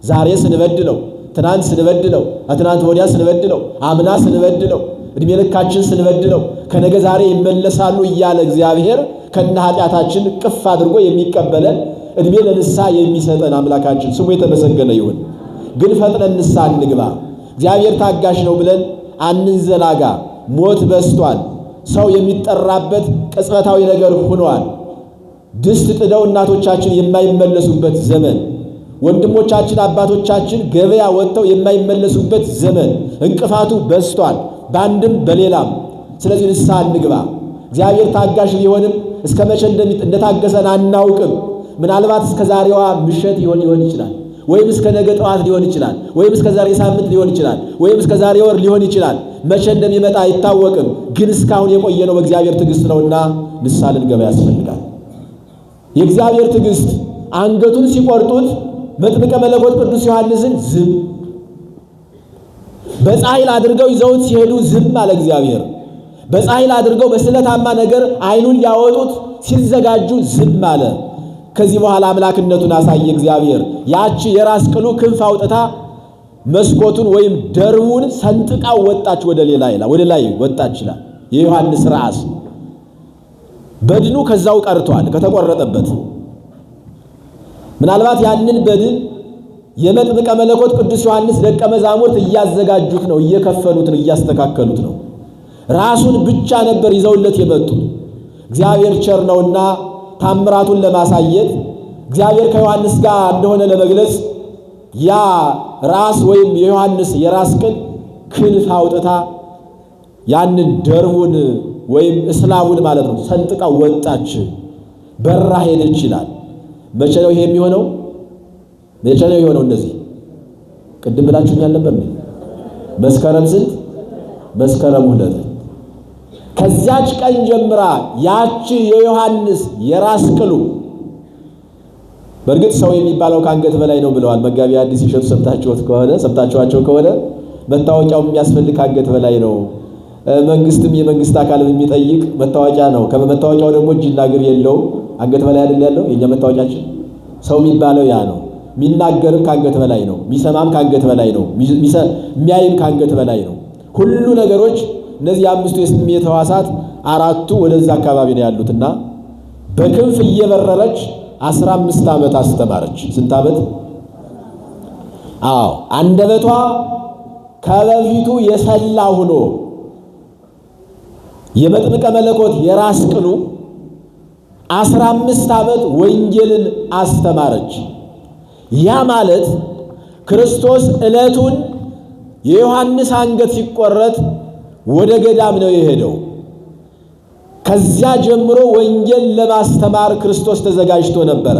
ዛሬ ስንበድለው፣ ትናንት ስንበድለው፣ ከትናንት ወዲያ ስንበድለው፣ አምና ስንበድለው፣ እድሜ ልካችን ስንበድለው ከነገ ዛሬ ይመለሳሉ እያለ እግዚአብሔር ከነ ኃጢአታችን ቅፍ አድርጎ የሚቀበለን እድሜ ለንስሐ የሚሰጠን አምላካችን ስሙ የተመሰገነ ይሁን። ግን ፈጥነን ንስሐ እንግባ። እግዚአብሔር ታጋሽ ነው ብለን አንንዘናጋ። ሞት በስቷል። ሰው የሚጠራበት ቅጽበታዊ ነገር ሆኗል። ድስት ጥደው እናቶቻችን የማይመለሱበት ዘመን፣ ወንድሞቻችን አባቶቻችን ገበያ ወጥተው የማይመለሱበት ዘመን፣ እንቅፋቱ በስቷል በአንድም በሌላም። ስለዚህ ንስሐ እንግባ። እግዚአብሔር ታጋሽ ቢሆንም እስከ መቼ እንደታገሰን አናውቅም። ምናልባት እስከ ዛሬዋ ምሽት ሊሆን ይችላል፣ ወይም እስከ ነገ ጠዋት ሊሆን ይችላል፣ ወይም እስከ ዛሬ ሳምንት ሊሆን ይችላል፣ ወይም እስከ ዛሬ ወር ሊሆን ይችላል። መቼ እንደሚመጣ አይታወቅም። ግን እስካሁን የቆየነው በእግዚአብሔር ትዕግስት ነውና ንስሐ ልንገባ ያስፈልጋል። የእግዚአብሔር ትዕግስት አንገቱን ሲቆርጡት መጥምቀ መለኮት ቅዱስ ዮሐንስን ዝም፣ በፀሐይል አድርገው ይዘውት ሲሄዱ ዝም አለ እግዚአብሔር። በፀሐይል አድርገው በስለታማ ነገር አይኑን ሊያወጡት ሲዘጋጁ ዝም አለ። ከዚህ በኋላ አምላክነቱን አሳየ እግዚአብሔር። ያቺ የራስ ቅሉ ክንፍ አውጥታ መስኮቱን ወይም ደርቡን ሰንጥቃው ወጣች፣ ወደ ላይ ወጣች ይላል። የዮሐንስ ራስ በድኑ ከዛው ቀርቷል ከተቆረጠበት። ምናልባት ያንን በድን የመጥምቀ መለኮት ቅዱስ ዮሐንስ ደቀ መዛሙርት እያዘጋጁት ነው፣ እየከፈኑት ነው፣ እያስተካከሉት ነው። ራሱን ብቻ ነበር ይዘውለት የመጡት። እግዚአብሔር ቸር ነውና ታምራቱን ለማሳየት እግዚአብሔር ከዮሐንስ ጋር እንደሆነ ለመግለጽ ያ ራስ ወይም የዮሐንስ የራስ ቅል ክንፍ አውጥታ ያንን ደርቡን ወይም እስላቡን ማለት ነው ሰንጥቃ ወጣች፣ በራ ሄደች ይላል። መቼ ነው ይሄ የሚሆነው? መቼ ነው የሆነው? እንደዚህ ቅድም ብላችሁኛል ነበር። መስከረም ስንት? መስከረም 2። ከዚያች ቀን ጀምራ ያቺ የዮሐንስ የራስ ቅሉ፣ በእርግጥ ሰው የሚባለው ከአንገት በላይ ነው ብለዋል መጋቢ አዲስ ይሸቱ። ሰምታችኋቸው ከሆነ መታወቂያው የሚያስፈልግ ከአንገት በላይ ነው። መንግስትም የመንግስት አካልም የሚጠይቅ መታወቂያ ነው። ከመታወቂያው ደግሞ እጅና እግር የለውም። አንገት በላይ አይደል ያለው የኛ መታወቂያችን። ሰው የሚባለው ያ ነው። የሚናገርም ከአንገት በላይ ነው። የሚሰማም ከአንገት በላይ ነው። የሚያይም ከአንገት በላይ ነው። ሁሉ ነገሮች እነዚህ አምስቱ የስሜት ሕዋሳት አራቱ ወደዛ አካባቢ ነው ያሉትና በክንፍ እየበረረች 15 ዓመት አስተማረች። ስንት ዓመት? አንደበቷ ከበፊቱ የሰላ ሆኖ የመጥምቀ መለኮት የራስ ቅሉ 15 ዓመት ወንጌልን አስተማረች። ያ ማለት ክርስቶስ ዕለቱን የዮሐንስ አንገት ሲቆረጥ ወደ ገዳም ነው የሄደው። ከዚያ ጀምሮ ወንጌል ለማስተማር ክርስቶስ ተዘጋጅቶ ነበረ።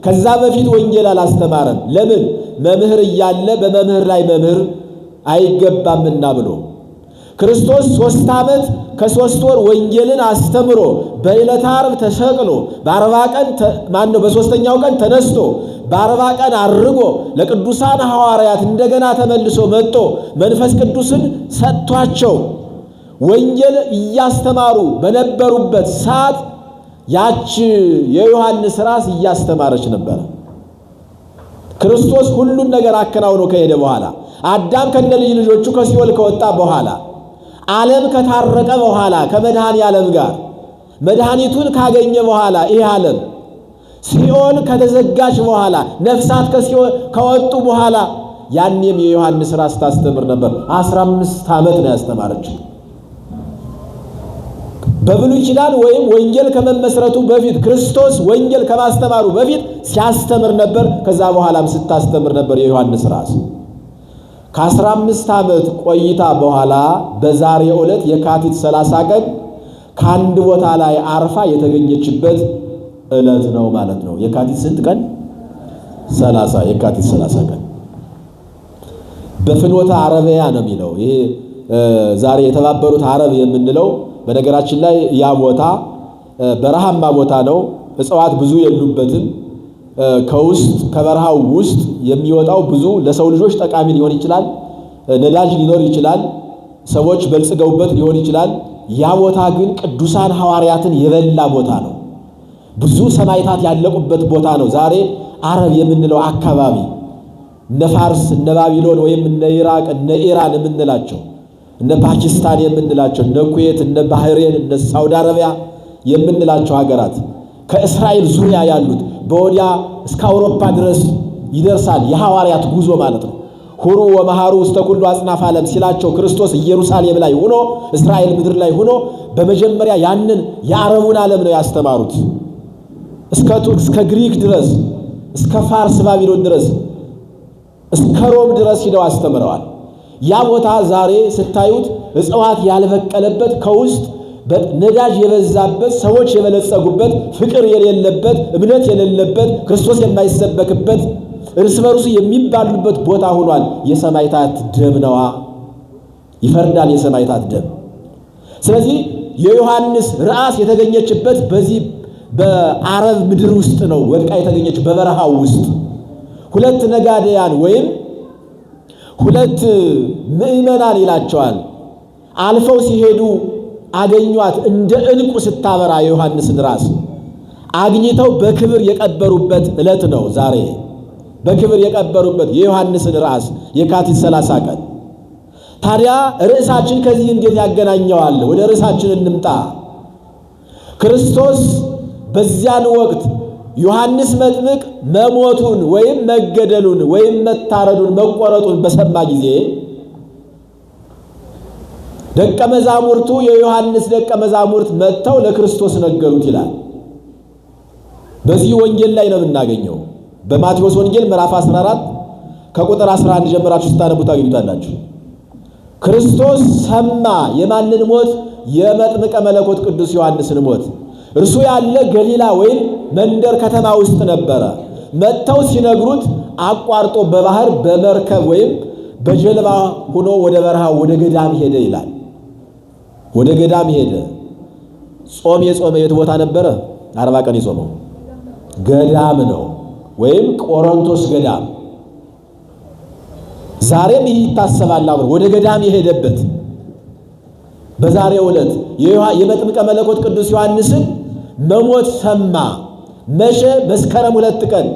ከዛ በፊት ወንጌል አላስተማረም። ለምን? መምህር እያለ በመምህር ላይ መምህር አይገባምና ብሎ ክርስቶስ 3 ዓመት ከ3 ወር ወንጌልን አስተምሮ በዕለተ ዓርብ ተሰቅሎ በ40 ቀን በ3ኛው ቀን ተነስቶ በ40 ቀን አርጎ ለቅዱሳን ሐዋርያት እንደገና ተመልሶ መጥቶ መንፈስ ቅዱስን ሰጥቷቸው ወንጌል እያስተማሩ በነበሩበት ሰዓት ያች የዮሐንስ ራስ እያስተማረች ነበር። ክርስቶስ ሁሉን ነገር አከናውኖ ከሄደ በኋላ አዳም ከነልጅ ልጆቹ ከሲኦል ከወጣ በኋላ ዓለም ከታረቀ በኋላ ከመድኃኔ ዓለም ጋር መድኃኒቱን ካገኘ በኋላ ይህ ዓለም ሲኦል ከተዘጋች በኋላ ነፍሳት ከሲኦል ከወጡ በኋላ ያኔም የዮሐንስ ራስ ታስተምር ነበር። 15 ዓመት ነው ያስተማረችው። በብሉይ ኪዳን ወይም ወንጌል ከመመስረቱ በፊት ክርስቶስ ወንጌል ከማስተማሩ በፊት ሲያስተምር ነበር። ከዛ በኋላም ስታስተምር ነበር የዮሐንስ ራስ። ከ15 ዓመት ቆይታ በኋላ በዛሬው ዕለት የካቲት 30 ቀን ከአንድ ቦታ ላይ አርፋ የተገኘችበት ዕለት ነው ማለት ነው። የካቲት ስንት ቀን? 30። የካቲት 30 ቀን በፍኖተ አረቢያ ነው የሚለው። ይሄ ዛሬ የተባበሩት አረብ የምንለው በነገራችን ላይ ያ ቦታ በረሃማ ቦታ ነው። እጽዋት ብዙ የሉበትም። ከውስጥ ከበረሃው ውስጥ የሚወጣው ብዙ ለሰው ልጆች ጠቃሚ ሊሆን ይችላል። ነዳጅ ሊኖር ይችላል። ሰዎች በልጽገውበት ሊሆን ይችላል። ያ ቦታ ግን ቅዱሳን ሐዋርያትን የበላ ቦታ ነው። ብዙ ሰማዕታት ያለቁበት ቦታ ነው። ዛሬ አረብ የምንለው አካባቢ እነ ፋርስ፣ እነ ባቢሎን ወይም እነ ኢራቅ፣ እነ ኢራን የምንላቸው እነ ፓኪስታን የምንላቸው እነ ኩዌት፣ እነ ባህሬን፣ እነ ሳውዲ አረቢያ የምንላቸው ሀገራት ከእስራኤል ዙሪያ ያሉት በወዲያ እስከ አውሮፓ ድረስ ይደርሳል የሐዋርያት ጉዞ ማለት ነው። ሁሩ ወመሃሩ ውስተ ኩሉ አጽናፈ ዓለም ሲላቸው ክርስቶስ ኢየሩሳሌም ላይ ሆኖ እስራኤል ምድር ላይ ሆኖ በመጀመሪያ ያንን የአረቡን ዓለም ነው ያስተማሩት። እስከ ቱርክ፣ እስከ ግሪክ ድረስ፣ እስከ ፋርስ ባቢሎን ድረስ፣ እስከ ሮም ድረስ ሂደው አስተምረዋል። ያ ቦታ ዛሬ ስታዩት እጽዋት ያልበቀለበት ከውስጥ ነዳጅ የበዛበት ሰዎች የበለጸጉበት ፍቅር የሌለበት እምነት የሌለበት ክርስቶስ የማይሰበክበት እርስ በርሱ የሚባሉበት ቦታ ሆኗል። የሰማዕታት ደም ነዋ፣ ይፈርዳል የሰማዕታት ደም። ስለዚህ የዮሐንስ ራስ የተገኘችበት በዚህ በአረብ ምድር ውስጥ ነው ወድቃ የተገኘች በበረሃው ውስጥ። ሁለት ነጋዴያን ወይም ሁለት ምእመናን ይላቸዋል አልፈው ሲሄዱ አገኟት። እንደ ዕንቁ ስታበራ የዮሐንስን ራስ አግኝተው በክብር የቀበሩበት ዕለት ነው ዛሬ። በክብር የቀበሩበት የዮሐንስን ራስ የካቲት 30 ቀን። ታዲያ ርዕሳችን ከዚህ እንዴት ያገናኘዋል? ወደ ርዕሳችን እንምጣ። ክርስቶስ በዚያን ወቅት ዮሐንስ መጥምቅ መሞቱን ወይም መገደሉን ወይም መታረዱን መቆረጡን በሰማ ጊዜ ደቀ መዛሙርቱ የዮሐንስ ደቀ መዛሙርት መጥተው ለክርስቶስ ነገሩት ይላል። በዚህ ወንጌል ላይ ነው የምናገኘው። በማቴዎስ ወንጌል ምዕራፍ 14 ከቁጥር 11 ጀምራችሁ ስታነቡ ታገኙታላችሁ። ክርስቶስ ሰማ። የማንን ሞት? የመጥምቀ መለኮት ቅዱስ ዮሐንስን ሞት። እርሱ ያለ ገሊላ ወይም መንደር ከተማ ውስጥ ነበረ። መጥተው ሲነግሩት አቋርጦ በባህር በመርከብ ወይም በጀልባ ሆኖ ወደ በረሃው ወደ ገዳም ሄደ ይላል። ወደ ገዳም ሄደ። ጾም የጾመ የት ቦታ ነበረ? 40 ቀን የጾመው ገዳም ነው ወይም ቆሮንቶስ ገዳም። ዛሬም ይህ ይታሰባል። ወደ ገዳም የሄደበት በዛሬው ዕለት የመጥምቀ መለኮት ቅዱስ ዮሐንስን መሞት ሰማ። መቼ? መስከረም 2 ቀን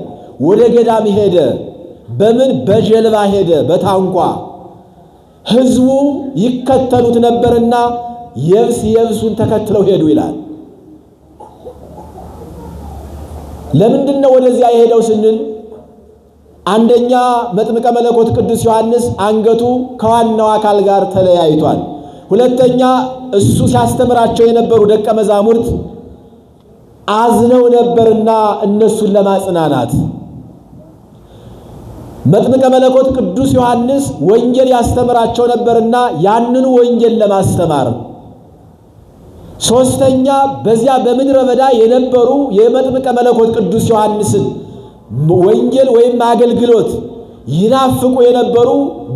ወደ ገዳም ሄደ። በምን? በጀልባ ሄደ፣ በታንኳ። ሕዝቡ ይከተሉት ነበርና የብሱን ተከትለው ሄዱ ይላል። ለምንድን ነው ወደዚያ የሄደው ስንል፣ አንደኛ መጥምቀ መለኮት ቅዱስ ዮሐንስ አንገቱ ከዋናው አካል ጋር ተለያይቷል። ሁለተኛ እሱ ሲያስተምራቸው የነበሩ ደቀ መዛሙርት አዝነው ነበርና እነሱን ለማጽናናት መጥምቀ መለኮት ቅዱስ ዮሐንስ ወንጌል ያስተምራቸው ነበርና ያንኑ ወንጌል ለማስተማር። ሶስተኛ በዚያ በምድረ በዳ የነበሩ የመጥምቀ መለኮት ቅዱስ ዮሐንስን ወንጌል ወይም አገልግሎት ይናፍቁ የነበሩ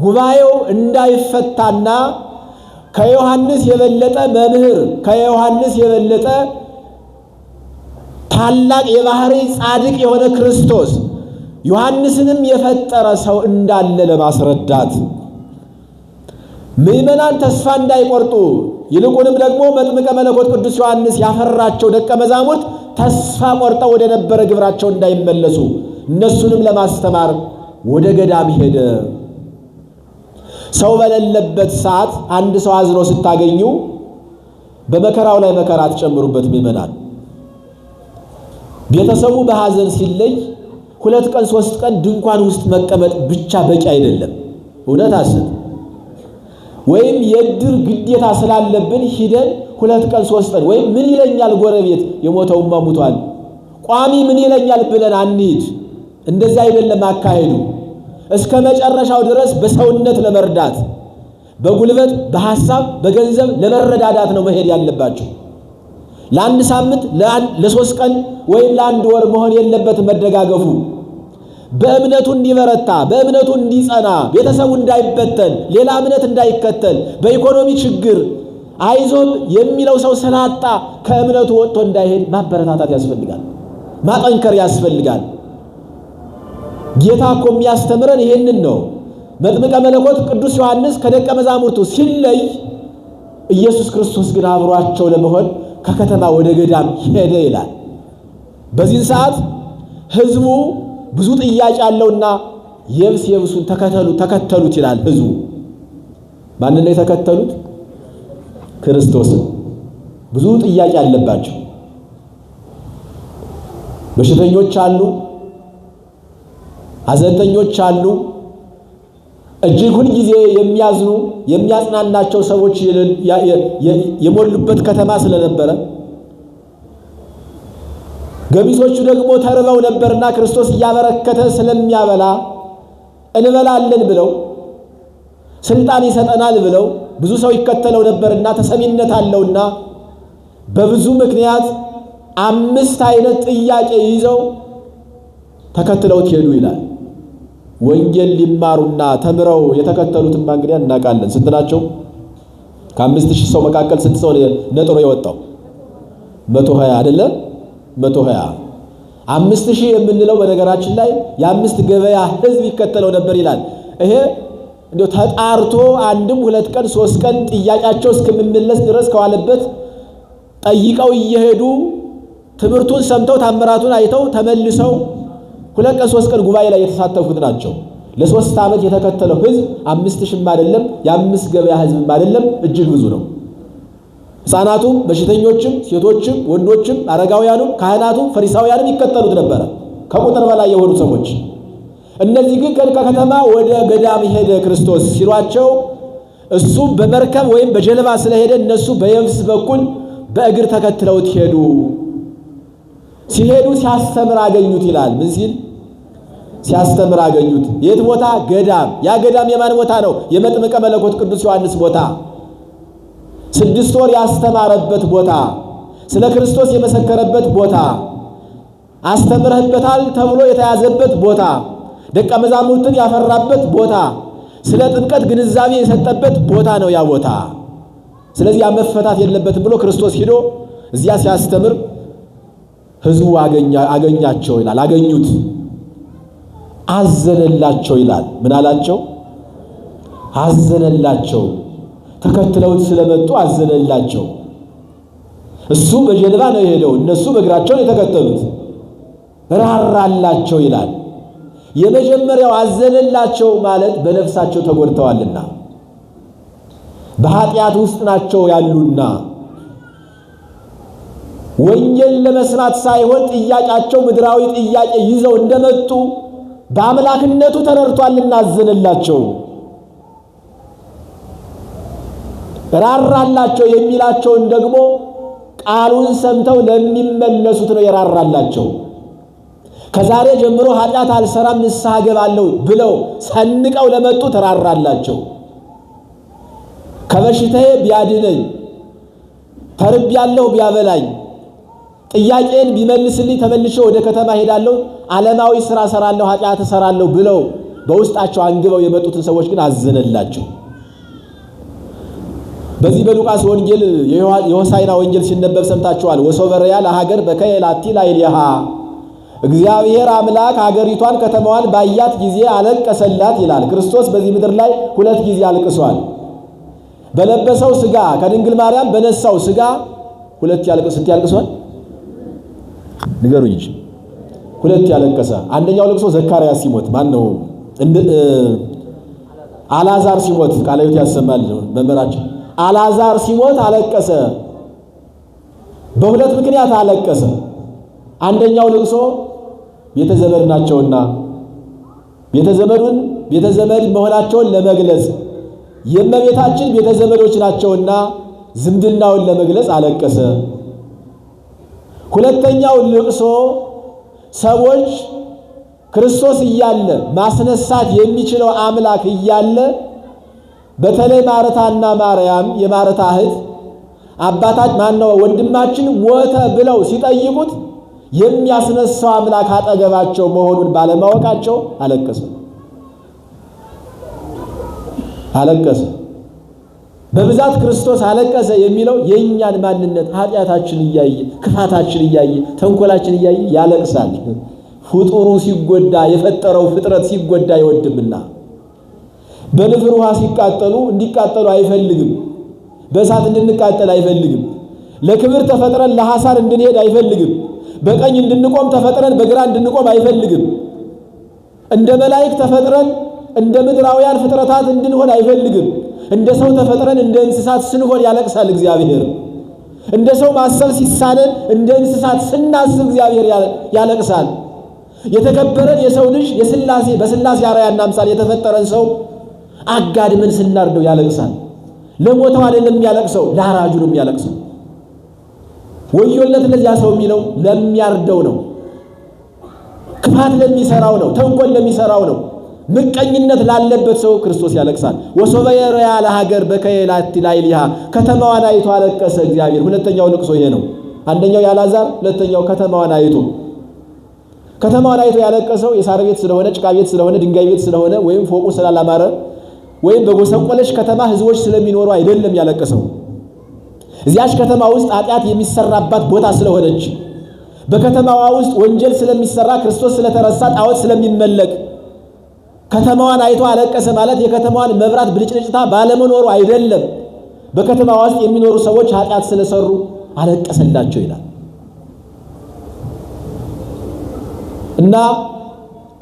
ጉባኤው እንዳይፈታና ከዮሐንስ የበለጠ መምህር ከዮሐንስ የበለጠ ታላቅ የባህሪ ጻድቅ የሆነ ክርስቶስ ዮሐንስንም የፈጠረ ሰው እንዳለ ለማስረዳት ምእመናን ተስፋ እንዳይቆርጡ ይልቁንም ደግሞ መጥምቀ መለኮት ቅዱስ ዮሐንስ ያፈራቸው ደቀ መዛሙርት ተስፋ ቆርጠው ወደ ነበረ ግብራቸው እንዳይመለሱ እነሱንም ለማስተማር ወደ ገዳም ሄደ። ሰው በሌለበት ሰዓት አንድ ሰው አዝኖ ስታገኙ በመከራው ላይ መከራ አትጨምሩበት። ምእመናን ቤተሰቡ በሐዘን ሲለይ 2 ቀን 3 ቀን ድንኳን ውስጥ መቀመጥ ብቻ በቂ አይደለም። እውነት አስብ። ወይም የድር ግዴታ ስላለብን ሂደን 2 ቀን 3 ቀን ወይም ምን ይለኛል ጎረቤት የሞተውማ ሙቷል ቋሚ ምን ይለኛል ብለን አንሂድ። እንደዛ አይደለም አካሄዱ። እስከ መጨረሻው ድረስ በሰውነት ለመርዳት በጉልበት በሐሳብ በገንዘብ ለመረዳዳት ነው መሄድ ያለባቸው። ለአንድ ሳምንት ለ3 ቀን ወይም ለ1 ወር መሆን የለበትም መደጋገፉ። በእምነቱ እንዲበረታ በእምነቱ እንዲጸና ቤተሰቡ እንዳይበተን ሌላ እምነት እንዳይከተል በኢኮኖሚ ችግር አይዞህ የሚለው ሰው ስላጣ ከእምነቱ ወጥቶ እንዳይሄድ ማበረታታት ያስፈልጋል፣ ማጠንከር ያስፈልጋል። ጌታ እኮ የሚያስተምረን ይሄንን ነው። መጥምቀ መለኮት ቅዱስ ዮሐንስ ከደቀ መዛሙርቱ ሲለይ ኢየሱስ ክርስቶስ ግን አብሯቸው ለመሆን ከከተማ ወደ ገዳም ሄደ ይላል። በዚህ ሰዓት ሕዝቡ ብዙ ጥያቄ አለውና የብሱን ተከተሉት ይላል። ሕዝቡ ማንን ነው የተከተሉት? ክርስቶስን። ብዙ ጥያቄ አለባቸው። በሽተኞች አሉ፣ ሐዘንተኞች አሉ። እጅግ ሁል ጊዜ የሚያዝኑ የሚያጽናናቸው ሰዎች የሞሉበት ከተማ ስለነበረ ገሚሶቹ ደግሞ ተርበው ነበርና ክርስቶስ እያበረከተ ስለሚያበላ እንበላለን ብለው ስልጣን ይሰጠናል ብለው ብዙ ሰው ይከተለው ነበርና ተሰሚነት አለውና በብዙ ምክንያት 5 አይነት ጥያቄ ይዘው ተከትለውት ሄዱ ይላል። ወንጌል ሊማሩና ተምረው የተከተሉትማ እንግዲህ እናውቃለን። ስንት ናቸው? ከ5000 ሰው መካከል ስንት ሰው ነጥሮ የወጣው? 120 አይደለም? 120 5000 የምንለው በነገራችን ላይ የ5 ገበያ ሕዝብ ይከተለው ነበር ይላል። ይሄ እንደው ተጣርቶ 1 ቀን 3 ቀን ጥያቄያቸው እስከሚመለስ ድረስ ከዋለበት ጠይቀው እየሄዱ ትምህርቱን ሰምተው ታምራቱን አይተው ተመልሰው 2 ቀን 3 ቀን ጉባኤ ላይ የተሳተፉት ናቸው። ለ3 ዓመት የተከተለው ሕዝብ 5000 አይደለም፣ የ5 ገበያ ሕዝብ አይደለም፣ እጅግ ብዙ ነው። ሕፃናቱም በሽተኞችም ሴቶችም ወንዶችም አረጋውያኑም ካህናቱም ፈሪሳውያንም ይከተሉት ነበረ፣ ከቁጥር በላይ የሆኑ ሰዎች። እነዚህ ግን ከከተማ ወደ ገዳም ሄደ ክርስቶስ ሲሏቸው እሱ በመርከብ ወይም በጀልባ ስለሄደ እነሱ በየብስ በኩል በእግር ተከትለውት ሄዱ። ሲሄዱ ሲያስተምር አገኙት ይላል። ምን ሲል ሲያስተምር አገኙት? የት ቦታ? ገዳም። ያ ገዳም የማን ቦታ ነው? የመጥምቀ መለኮት ቅዱስ ዮሐንስ ቦታ። 6 ወር ያስተማረበት ቦታ፣ ስለ ክርስቶስ የመሰከረበት ቦታ፣ አስተምረህበታል ተብሎ የተያዘበት ቦታ፣ ደቀ መዛሙርትን ያፈራበት ቦታ፣ ስለ ጥምቀት ግንዛቤ የሰጠበት ቦታ ነው ያ ቦታ። ስለዚህ ያ መፈታት የለበትም ብሎ ክርስቶስ ሄዶ እዚያ ሲያስተምር ሕዝቡ አገኛቸው ይላል። አገኙት፣ አዘነላቸው ይላል። ምን አላቸው? አዘነላቸው። ተከትለውት ስለመጡ አዘነላቸው። እሱ በጀልባ ነው የሄደው፣ እነሱ በእግራቸው የተከተሉት። ራራላቸው ይላል። የመጀመሪያው አዘነላቸው ማለት በነፍሳቸው ተጎድተዋልና በኃጢአት ውስጥ ናቸው ያሉና ወንጌል ለመስማት ሳይሆን ጥያቄያቸው ምድራዊ ጥያቄ ይዘው እንደመጡ በአምላክነቱ ተረድቷልና አዘነላቸው። ራራላቸው የሚላቸውን ደግሞ ቃሉን ሰምተው ለሚመለሱት ነው የራራላቸው። ከዛሬ ጀምሮ ኃጢአት አልሰራም ንስሐ ገባለሁ ብለው ሰንቀው ለመጡት ራራላቸው። ከበሽታዬ ቢያድነኝ፣ ተርቤያለሁ ቢያበላኝ፣ ጥያቄን ቢመልስልኝ ተመልሼ ወደ ከተማ ሄዳለሁ፣ ዓለማዊ ሥራ እሰራለሁ፣ ኃጢአት እሰራለሁ ብለው በውስጣቸው አንግበው የመጡትን ሰዎች ግን አዘነላቸው። በዚህ በሉቃስ ወንጌል የሆሳዕና ወንጌል ሲነበብ ሰምታችኋል። ወሶበርያ ለሀገር በከየላቲ ላይልሃ እግዚአብሔር አምላክ ሀገሪቷን ከተማዋን ባያት ጊዜ አለቀሰላት ይላል። ክርስቶስ በዚህ ምድር ላይ 2 ጊዜ አልቅሷል። በለበሰው ሥጋ ከድንግል ማርያም በነሳው ሥጋ 2 ያልቅሷል። ንገሩኝ እንጂ 2 ያለቀሰ። አንደኛው ልቅሶ ዘካርያስ ሲሞት ማን ነው? አልዓዛር ሲሞት ቃለ ሕይወት ያሰማል መምህራችን። አልዓዛር ሲሞት አለቀሰ። በ2 ምክንያት አለቀሰ። አንደኛው ልቅሶ ቤተዘመድ ናቸውና ቤተዘመድ መሆናቸውን ለመግለጽ የእመቤታችን ቤተዘመዶች ናቸውና ዝምድናውን ለመግለጽ አለቀሰ። ሁለተኛው ልቅሶ ሰዎች ክርስቶስ እያለ ማስነሳት የሚችለው አምላክ እያለ በተለይ ማርታና ማርያም የማርታ እህት ወንድማችን ሞተ ብለው ሲጠይቁት የሚያስነሳው አምላክ አጠገባቸው መሆኑን ባለማወቃቸው አለቀሰ። በብዛት ክርስቶስ አለቀሰ የሚለው የእኛን ማንነት ኃጢአታችን እያየ ክፋታችን እያየ ተንኮላችን እያየ ያለቅሳል። ፍጡሩ ሲጎዳ የፈጠረው ፍጥረት ሲጎዳ ይወድምና በንፍር ውሃ ሲቃጠሉ እንዲቃጠሉ አይፈልግም። በእሳት እንድንቃጠል አይፈልግም። ለክብር ተፈጥረን ለሐሳር እንድንሄድ አይፈልግም። በቀኝ እንድንቆም ተፈጥረን በግራ እንድንቆም አይፈልግም። እንደ መላእክት ተፈጥረን እንደ ምድራውያን ፍጥረታት እንድንሆን አይፈልግም። እንደ ሰው ተፈጥረን እንደ እንስሳት ስንሆን ያለቅሳል እግዚአብሔር። እንደ ሰው ማሰብ ሲሳነን እንደ እንስሳት ስናስብ እግዚአብሔር ያለቅሳል። የተከበረን የሰው ልጅ በሥላሴ አርአያና አምሳል የተፈጠረን ሰው አጋድመን ስናርደው ያለቅሳል። ለሞተው አይደለም የሚያለቅሰው፣ ለአራጁ ነው የሚያለቅሰው። ወዮለት ለዚያ ሰው የሚለው ለሚያርደው ነው፣ ክፋት ለሚሰራው ነው፣ ተንኮል ለሚሰራው ነው፣ ምቀኝነት ላለበት ሰው ክርስቶስ ያለቅሳል። ወሶበርያ ለሀገር በከየላቲ ላይልሃ ከተማዋን አይቶ አለቀሰ እግዚአብሔር። ሁለተኛው ልቅሶ ይሄ ነው። አንደኛው የአልዓዛር፣ ሁለተኛው ከተማዋን አይቶ ያለቀሰው የሳር ቤት ስለሆነ ጭቃ ቤት ስለሆነ ድንጋይ ቤት ስለሆነ ወይም ፎቁ ስላላማረ ወይም በጎሰቆለሽ ከተማ ህዝቦች ስለሚኖሩ አይደለም ያለቀሰው። እዚያች ከተማ ውስጥ ኃጢአት የሚሰራባት ቦታ ስለሆነች፣ በከተማዋ ውስጥ ወንጀል ስለሚሰራ፣ ክርስቶስ ስለተረሳ፣ ጣዖት ስለሚመለክ ከተማዋን አይቶ አለቀሰ ማለት የከተማዋን መብራት ብልጭልጭታ ባለመኖሩ አይደለም። በከተማዋ ውስጥ የሚኖሩ ሰዎች ኃጢአት ስለሰሩ አለቀሰላቸው ይላል እና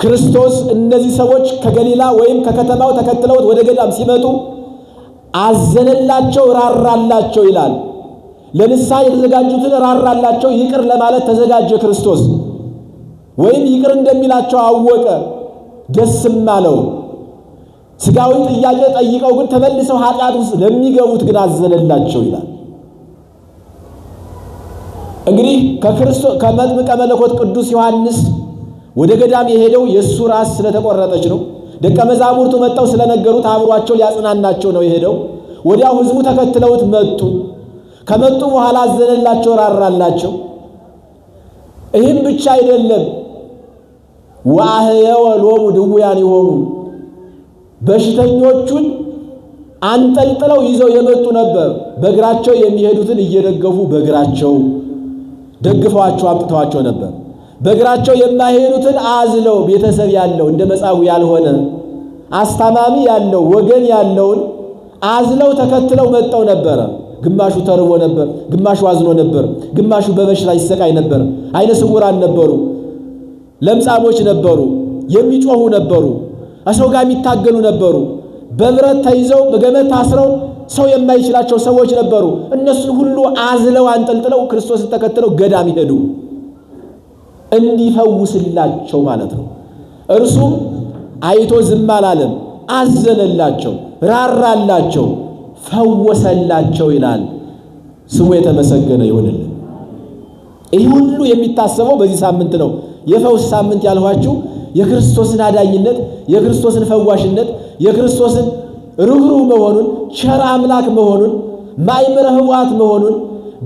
ክርስቶስ እነዚህ ሰዎች ከገሊላ ወይም ከከተማው ተከትለውት ወደ ገዳም ሲመጡ አዘነላቸው፣ ራራላቸው ይላል። ለንስሐ የተዘጋጁትን ራራላቸው፣ ይቅር ለማለት ተዘጋጀ ክርስቶስ። ወይም ይቅር እንደሚላቸው አወቀ፣ ደስም አለው። ሥጋዊ ጥያቄ ጠይቀው ግን ተመልሰው ኃጢአት ውስጥ ለሚገቡት ግን አዘነላቸው ይላል። እንግዲህ ከመጥምቀ መለኮት ቅዱስ ዮሐንስ ወደ ገዳም የሄደው የእሱ ራስ ስለተቆረጠች ነው። ደቀ መዛሙርቱ መጥተው ስለነገሩት አብሯቸው ሊያጽናናቸው ነው የሄደው። ወዲያው ሕዝቡ ተከትለውት መጡ። ከመጡ በኋላ አዘነላቸው፣ ራራላቸው። ይህም ብቻ አይደለም፣ ወአህየወ ሎሙ ድውያኒሆሙ በሽተኞቹን አንጠልጥለው ይዘው የመጡ ነበር። በእግራቸው የሚሄዱትን እየደገፉ በእግራቸው ደግፈዋቸው አምጥተዋቸው ነበር። በእግራቸው የማይሄዱትን አዝለው ቤተሰብ ያለው እንደ መጻጉዕ ያልሆነ አስታማሚ ያለው ወገን ያለውን አዝለው ተከትለው መጥተው ነበር። ግማሹ ተርቦ ነበር፣ ግማሹ አዝኖ ነበር፣ ግማሹ በበሽታ ይሰቃይ ነበር። አይነ ስውራን ነበሩ፣ ለምጻሞች ነበሩ፣ የሚጮሁ ነበሩ፣ ከሰው ጋር የሚታገሉ ነበሩ፣ በብረት ተይዘው በገመድ ታስረው ሰው የማይችላቸው ሰዎች ነበሩ። እነሱን ሁሉ አዝለው አንጠልጥለው ክርስቶስን ተከትለው ገዳም ይሄዱ እንዲፈውስላቸው ማለት ነው። እርሱም አይቶ ዝም አላለም፣ አዘነላቸው፣ ራራላቸው፣ ፈወሰላቸው ይላል። ስሙ የተመሰገነ ይሁንልን። ይህ ሁሉ የሚታሰበው በዚህ ሳምንት ነው። የፈውስ ሳምንት ያልኋችሁ የክርስቶስን አዳኝነት፣ የክርስቶስን ፈዋሽነት፣ የክርስቶስን ርኅሩህ መሆኑን፣ ቸር አምላክ መሆኑን፣ ማእምረ ኅቡዓት መሆኑን፣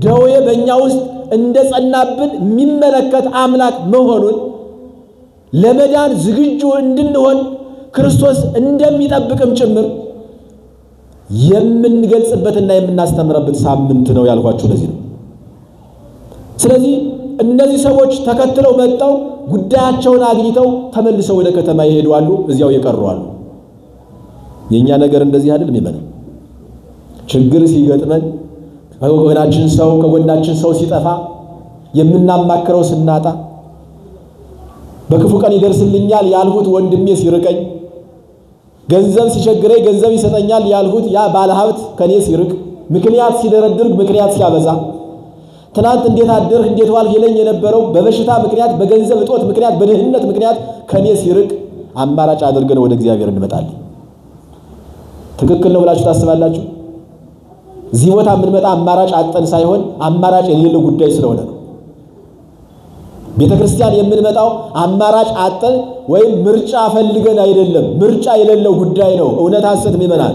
ደዌ በእኛ ውስጥ እንደ ጸናብን የሚመለከት አምላክ መሆኑን፣ ለመዳን ዝግጁ እንድንሆን ክርስቶስ እንደሚጠብቅም ጭምር የምንገልጽበትና የምናስተምርበት ሳምንት ነው ያልኳችሁ ለዚህ ነው። ስለዚህ እነዚህ ሰዎች ተከትለው መጣው ጉዳያቸውን አግኝተው ተመልሰው ወደ ከተማ ይሄዳሉ፣ እዚያው ይቀርዋሉ። የኛ ነገር እንደዚህ አይደለም። ይመጣ ችግር ሲገጥመን ከጎናችን ሰው ሲጠፋ የምናማክረው ስናጣ በክፉ ቀን ይደርስልኛል ያልሁት ወንድሜ ሲርቀኝ ገንዘብ ሲቸግረኝ ገንዘብ ይሰጠኛል ያልሁት ያ ባለሀብት ከኔ ሲርቅ ምክንያት ሲደረድር ምክንያት ሲያበዛ ትናንት እንዴት አደርህ እንዴት ዋልህ ይለኝ የነበረው በበሽታ ምክንያት በገንዘብ እጦት ምክንያት በድህነት ምክንያት ከኔ ሲርቅ አማራጭ አድርገን ወደ እግዚአብሔር እንመጣለን። ትክክል ነው ብላችሁ ታስባላችሁ? እዚህ ቦታ የምንመጣ አማራጭ አጠን ሳይሆን አማራጭ የሌለው ጉዳይ ስለሆነ ነው። ቤተክርስቲያን የምንመጣው አማራጭ አጠን ወይም ምርጫ ፈልገን አይደለም። ምርጫ የሌለው ጉዳይ ነው። እውነት ሐሰት ይመናል።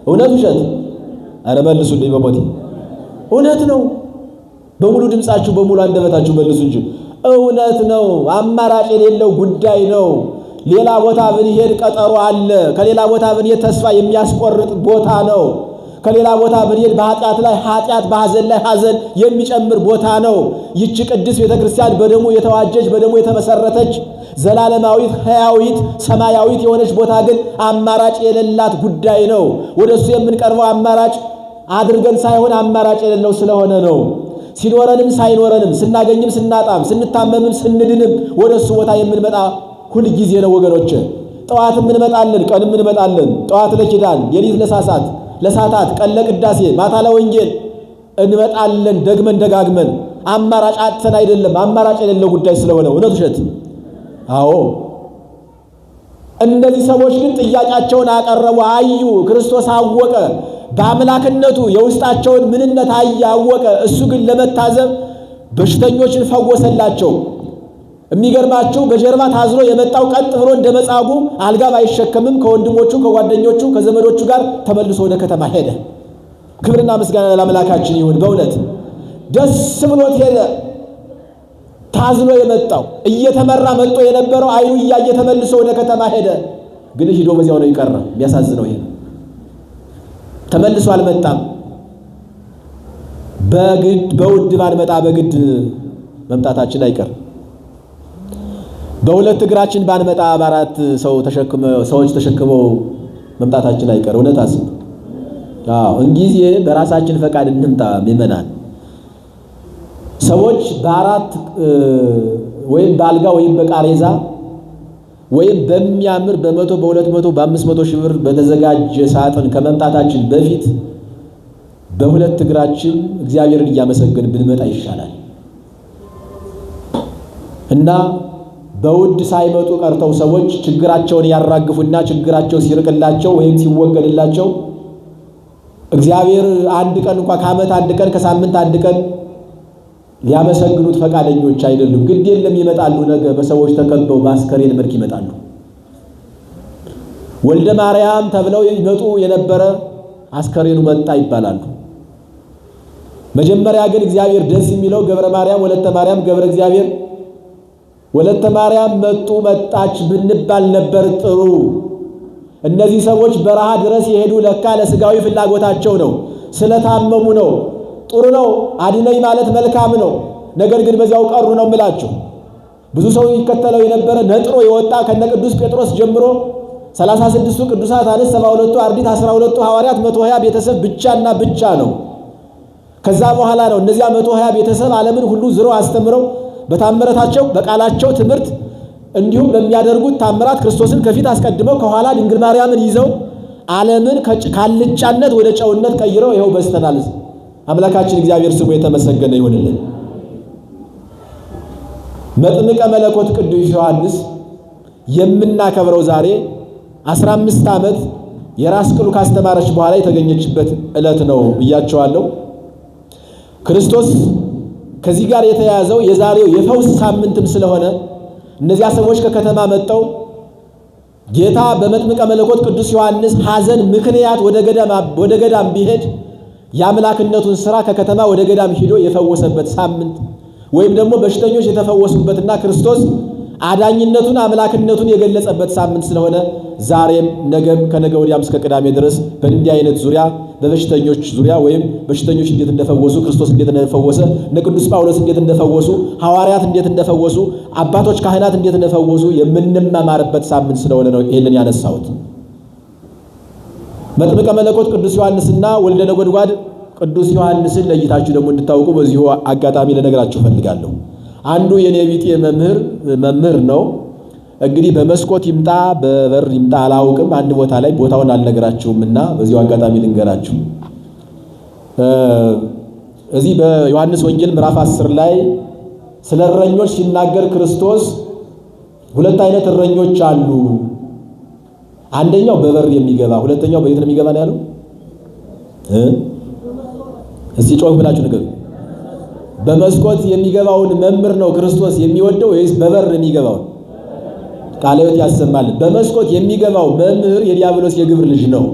እውነት ውሸት? አረ መልሱልኝ በሞቴ እውነት ነው። በሙሉ ድምጻችሁ በሙሉ አንደበታችሁ መልሱ እንጂ እውነት ነው። አማራጭ የሌለው ጉዳይ ነው። ሌላ ቦታ ብንሄድ ቀጠሮ አለ። ከሌላ ቦታ ብንሄድ ተስፋ የሚያስቆርጥ ቦታ ነው። ከሌላ ቦታ ብንሄድ በኃጢአት ላይ ኃጢአት በሐዘን ላይ ሐዘን የሚጨምር ቦታ ነው። ይህች ቅድስት ቤተክርስቲያን በደሙ የተዋጀች በደሙ የተመሰረተች ዘላለማዊት ሕያዊት ሰማያዊት የሆነች ቦታ ግን አማራጭ የሌላት ጉዳይ ነው። ወደሱ የምንቀርበው አማራጭ አድርገን ሳይሆን አማራጭ የሌለው ስለሆነ ነው። ሲኖረንም ሳይኖረንም ስናገኝም ስናጣም ስንታመምም ስንድንም ወደሱ ቦታ የምንመጣ ሁል ጊዜ ነው ወገኖች። ጠዋትም እንመጣለን፣ ቀንም እንመጣለን። ጠዋት ለኪዳን፣ ሌሊት ለሳታት፣ ቀን ለቅዳሴ፣ ማታ ለወንጌል እንመጣለን ደግመን ደጋግመን። አማራጭ አጥተን አይደለም፣ አማራጭ የሌለው ጉዳይ ስለሆነ እውነት ውሸት? አዎ። እነዚህ ሰዎች ግን ጥያቄያቸውን አቀረቡ፣ አዩ። ክርስቶስ አወቀ፣ በአምላክነቱ የውስጣቸውን ምንነት አወቀ። እሱ ግን ለመታዘብ በሽተኞችን ፈወሰላቸው። የሚገርማችሁ በጀርባ ታዝሎ የመጣው ቀጥ ብሎ እንደ መጻጉዕ አልጋ ባይሸከምም ከወንድሞቹ ከጓደኞቹ ከዘመዶቹ ጋር ተመልሶ ወደ ከተማ ሄደ። ክብርና ምስጋና ለአምላካችን ይሁን። በእውነት ደስ ብሎት ሄደ። ታዝሎ የመጣው እየተመራ መጥቶ የነበረው አይኑ እያየ ተመልሶ ወደ ከተማ ሄደ። ግን ሂዶ በዚያው ነው የቀረ። የሚያሳዝነው ይሄ ተመልሶ አልመጣም። በውድ ባንመጣ በግድ መምጣታችን አይቀርም። በሁለት እግራችን ባንመጣ በአራት ሰዎች ተሸክመው መምጣታችን አይቀር። እውነት አስብ። እንጊዜ በራሳችን ፈቃድ እንምጣ ምእመናን። ሰዎች በአራት ወይም በአልጋ ወይም በቃሬዛ ወይም በሚያምር በ100 በ200 በ500 ሺህ ብር በተዘጋጀ ሳጥን ከመምጣታችን በፊት በሁለት እግራችን እግዚአብሔርን እያመሰገን ብንመጣ ይሻላል እና በውድ ሳይመጡ ቀርተው ሰዎች ችግራቸውን ያራግፉና ችግራቸው ሲርቅላቸው ወይም ሲወገድላቸው እግዚአብሔር አንድ ቀን እንኳን ከዓመት አንድ ቀን ከሳምንት አንድ ቀን ሊያመሰግኑት ፈቃደኞች አይደሉም። ግድ የለም ይመጣሉ። ነገ በሰዎች ተከበው በአስከሬን መልክ ይመጣሉ። ወልደ ማርያም ተብለው ይመጡ የነበረ አስከሬኑ መጣ ይባላሉ። መጀመሪያ ግን እግዚአብሔር ደስ የሚለው ገብረ ማርያም ወለተ ማርያም ገብረ እግዚአብሔር ወለተ ማርያም መጡ መጣች ብንባል ነበር ጥሩ። እነዚህ ሰዎች በረሃ ድረስ የሄዱ ለካ ለስጋዊ ፍላጎታቸው ነው፣ ስለታመሙ ነው። ጥሩ ነው፣ አድነኝ ማለት መልካም ነው። ነገር ግን በዚያው ቀሩ ነው የምላችሁ። ብዙ ሰው ይከተለው የነበረ ነጥሮ የወጣ ከነ ቅዱስ ጴጥሮስ ጀምሮ 36ቱ ቅዱሳት አንስት 72ቱ አርድእት 12ቱ ሐዋርያት 120 ቤተሰብ ብቻና ብቻ ነው። ከዛ በኋላ ነው እነዚያ 120 ቤተሰብ ዓለምን ሁሉ ዝረው አስተምረው በታምራታቸው በቃላቸው ትምህርት እንዲሁም በሚያደርጉት ታምራት ክርስቶስን ከፊት አስቀድመው ከኋላ ድንግል ማርያምን ይዘው ዓለምን ካልጫነት ወደ ጨውነት ቀይረው ይኸው በስተናል። አምላካችን እግዚአብሔር ስሙ የተመሰገነ ይሁንልን። መጥምቀ መለኮት ቅዱስ ዮሐንስ የምናከብረው ዛሬ 15 ዓመት የራስ ቅሉ ካስተማረች በኋላ የተገኘችበት ዕለት ነው ብያቸዋለሁ። ክርስቶስ ከዚህ ጋር የተያያዘው የዛሬው የፈውስ ሳምንትም ስለሆነ እነዚያ ሰዎች ከከተማ መጥተው ጌታ በመጥምቀ መለኮት ቅዱስ ዮሐንስ ሐዘን ምክንያት ወደ ገዳም ቢሄድ የአምላክነቱን ሥራ ከከተማ ወደ ገዳም ሂዶ የፈወሰበት ሳምንት ወይም ደግሞ በሽተኞች የተፈወሱበትና ክርስቶስ አዳኝነቱን አምላክነቱን የገለጸበት ሳምንት ስለሆነ ዛሬም ነገም ከነገ ወዲያም እስከ ቅዳሜ ድረስ በእንዲህ አይነት ዙሪያ በበሽተኞች ዙሪያ ወይም በሽተኞች እንዴት እንደፈወሱ ክርስቶስ እንዴት እንደፈወሰ እነ ቅዱስ ጳውሎስ እንዴት እንደፈወሱ ሐዋርያት እንዴት እንደፈወሱ አባቶች ካህናት እንዴት እንደፈወሱ የምንማማርበት ሳምንት ስለሆነ ነው ይሄንን ያነሳሁት። መጥምቀ መለኮት ቅዱስ ዮሐንስና ወልደ ነጎድጓድ ቅዱስ ዮሐንስን ለይታችሁ ደግሞ እንድታውቁ በዚሁ አጋጣሚ ለነገራችሁ ፈልጋለሁ። አንዱ የኔቢጤ መምህር ነው። እንግዲህ በመስኮት ይምጣ በበር ይምጣ አላውቅም። አንድ ቦታ ላይ ቦታውን አልነገራችሁምና በዚሁ አጋጣሚ ልንገራችሁ። እዚህ በዮሐንስ ወንጌል ምዕራፍ 10 ላይ ስለ እረኞች ሲናገር ክርስቶስ ሁለት አይነት እረኞች አሉ። አንደኛው በበር የሚገባ፣ ሁለተኛው በየት ነው የሚገባ ነው ያለው? እስቲ ጮህ ብላችሁ ንገሩ። በመስኮት የሚገባውን መምህር ነው ክርስቶስ የሚወደው ወይስ በበር የሚገባውን? ቃለ ሕይወት ያሰማልን። በመስኮት የሚገባው መምህር የዲያብሎስ የግብር ልጅ ነው።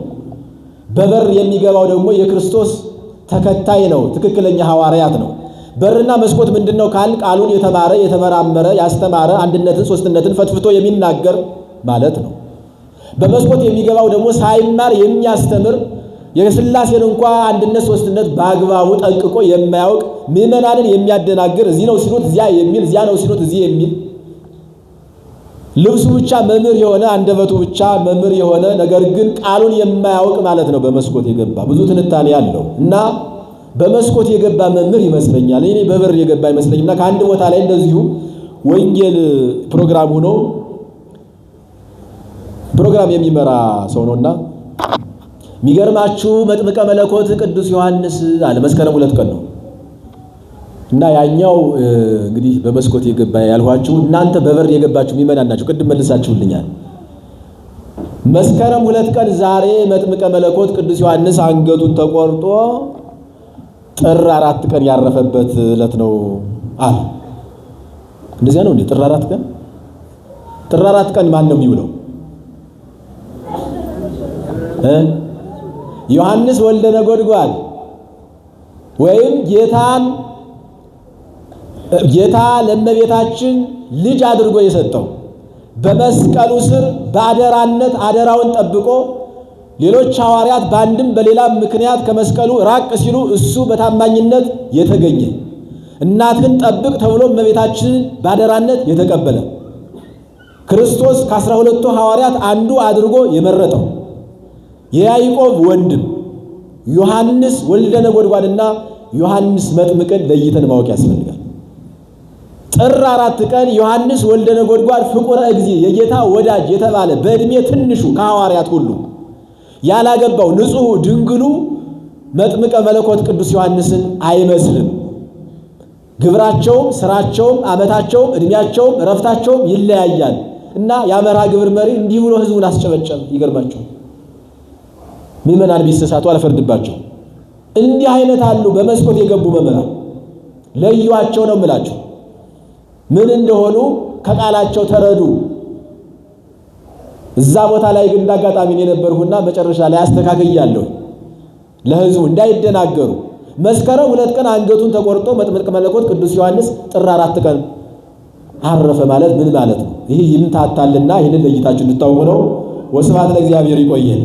በበር የሚገባው ደግሞ የክርስቶስ ተከታይ ነው፣ ትክክለኛ ሐዋርያት ነው። በርና መስኮት ምንድነው ካል ቃሉን የተማረ የተመራመረ ያስተማረ አንድነትን ሶስትነትን ፈትፍቶ የሚናገር ማለት ነው። በመስኮት የሚገባው ደግሞ ሳይማር የሚያስተምር የሥላሴን እንኳን አንድነት ሶስትነት በአግባቡ ጠንቅቆ የማያውቅ ምዕመናንን የሚያደናግር እዚህ ነው ሲሉት እዚያ የሚል እዚያ ነው ሲሉት እዚህ የሚል ልብሱ ብቻ መምህር የሆነ አንደበቱ ብቻ መምህር የሆነ ነገር ግን ቃሉን የማያውቅ ማለት ነው። በመስኮት የገባ ብዙ ትንታኔ ያለው እና በመስኮት የገባ መምህር ይመስለኛል። እኔ በበር የገባ ይመስለኝና ከአንድ ቦታ ላይ እንደዚሁ ወንጌል ፕሮግራም ሆኖ ፕሮግራም የሚመራ ሰው ነውና የሚገርማችሁ መጥምቀ መለኮት ቅዱስ ዮሐንስ አለ መስከረም 2 ቀን ነው እና ያኛው እንግዲህ በመስኮት የገባ ያልኋችሁ እናንተ በበር የገባችሁ ምእመናን ናችሁ። ቅድም መልሳችሁልኛል። መስከረም 2 ቀን ዛሬ መጥምቀ መለኮት ቅዱስ ዮሐንስ አንገቱን ተቆርጦ ጥር 4 ቀን ያረፈበት ዕለት ነው አለ። እንደዚያ ነው እንዴ? ጥር 4 ቀን ጥር 4 ቀን ማን ነው የሚውለው? ዮሐንስ ወልደ ነጎድጓድ ወይም ጌታ ለእመቤታችን ልጅ አድርጎ የሰጠው በመስቀሉ ስር በአደራነት አደራውን ጠብቆ ሌሎች ሐዋርያት በአንድም በሌላም ምክንያት ከመስቀሉ ራቅ ሲሉ እሱ በታማኝነት የተገኘ እናትህን ጠብቅ ተብሎ እመቤታችንን በአደራነት የተቀበለ ክርስቶስ ከ12ቱ ሐዋርያት አንዱ አድርጎ የመረጠው የያዕቆብ ወንድም ዮሐንስ ወልደ ነጎድጓድና ዮሐንስ መጥምቅን ለይተን ማወቅ ያስፈልጋል። ጥር 4 ቀን ዮሐንስ ወልደ ነጎድጓድ ፍቁረ እግዚእ የጌታ ወዳጅ የተባለ በእድሜ ትንሹ ከሐዋርያት ሁሉ ያላገባው ንጹሕ ድንግሉ መጥምቀ መለኮት ቅዱስ ዮሐንስን አይመስልም። ግብራቸውም ስራቸውም ዓመታቸውም እድሜያቸውም እረፍታቸውም ይለያያል እና የአመራ ግብር መሪ እንዲህ ብሎ ህዝቡን አስጨበጨበ። ይገርማቸው ምእመናን ቢሰሳቱ አልፈርድባቸው። እንዲህ አይነት አሉ በመስኮት የገቡ መምህራን ለዩዋቸው ነው የምላቸው። ምን እንደሆኑ ከቃላቸው ተረዱ። እዛ ቦታ ላይ ግን እንዳጋጣሚ የነበርኩና መጨረሻ ላይ አስተካክያለሁ ለህዝቡ እንዳይደናገሩ። መስከረም 2 ቀን አንገቱን ተቆርጦ መጥምቀ መለኮት ቅዱስ ዮሐንስ ጥር 4 ቀን አረፈ ማለት ምን ማለት ነው? ይሄ ይምታታልና ይሄንን ለይታችሁ እንድታውቁ ነው። ወስብሐት ለእግዚአብሔር። ይቆየን።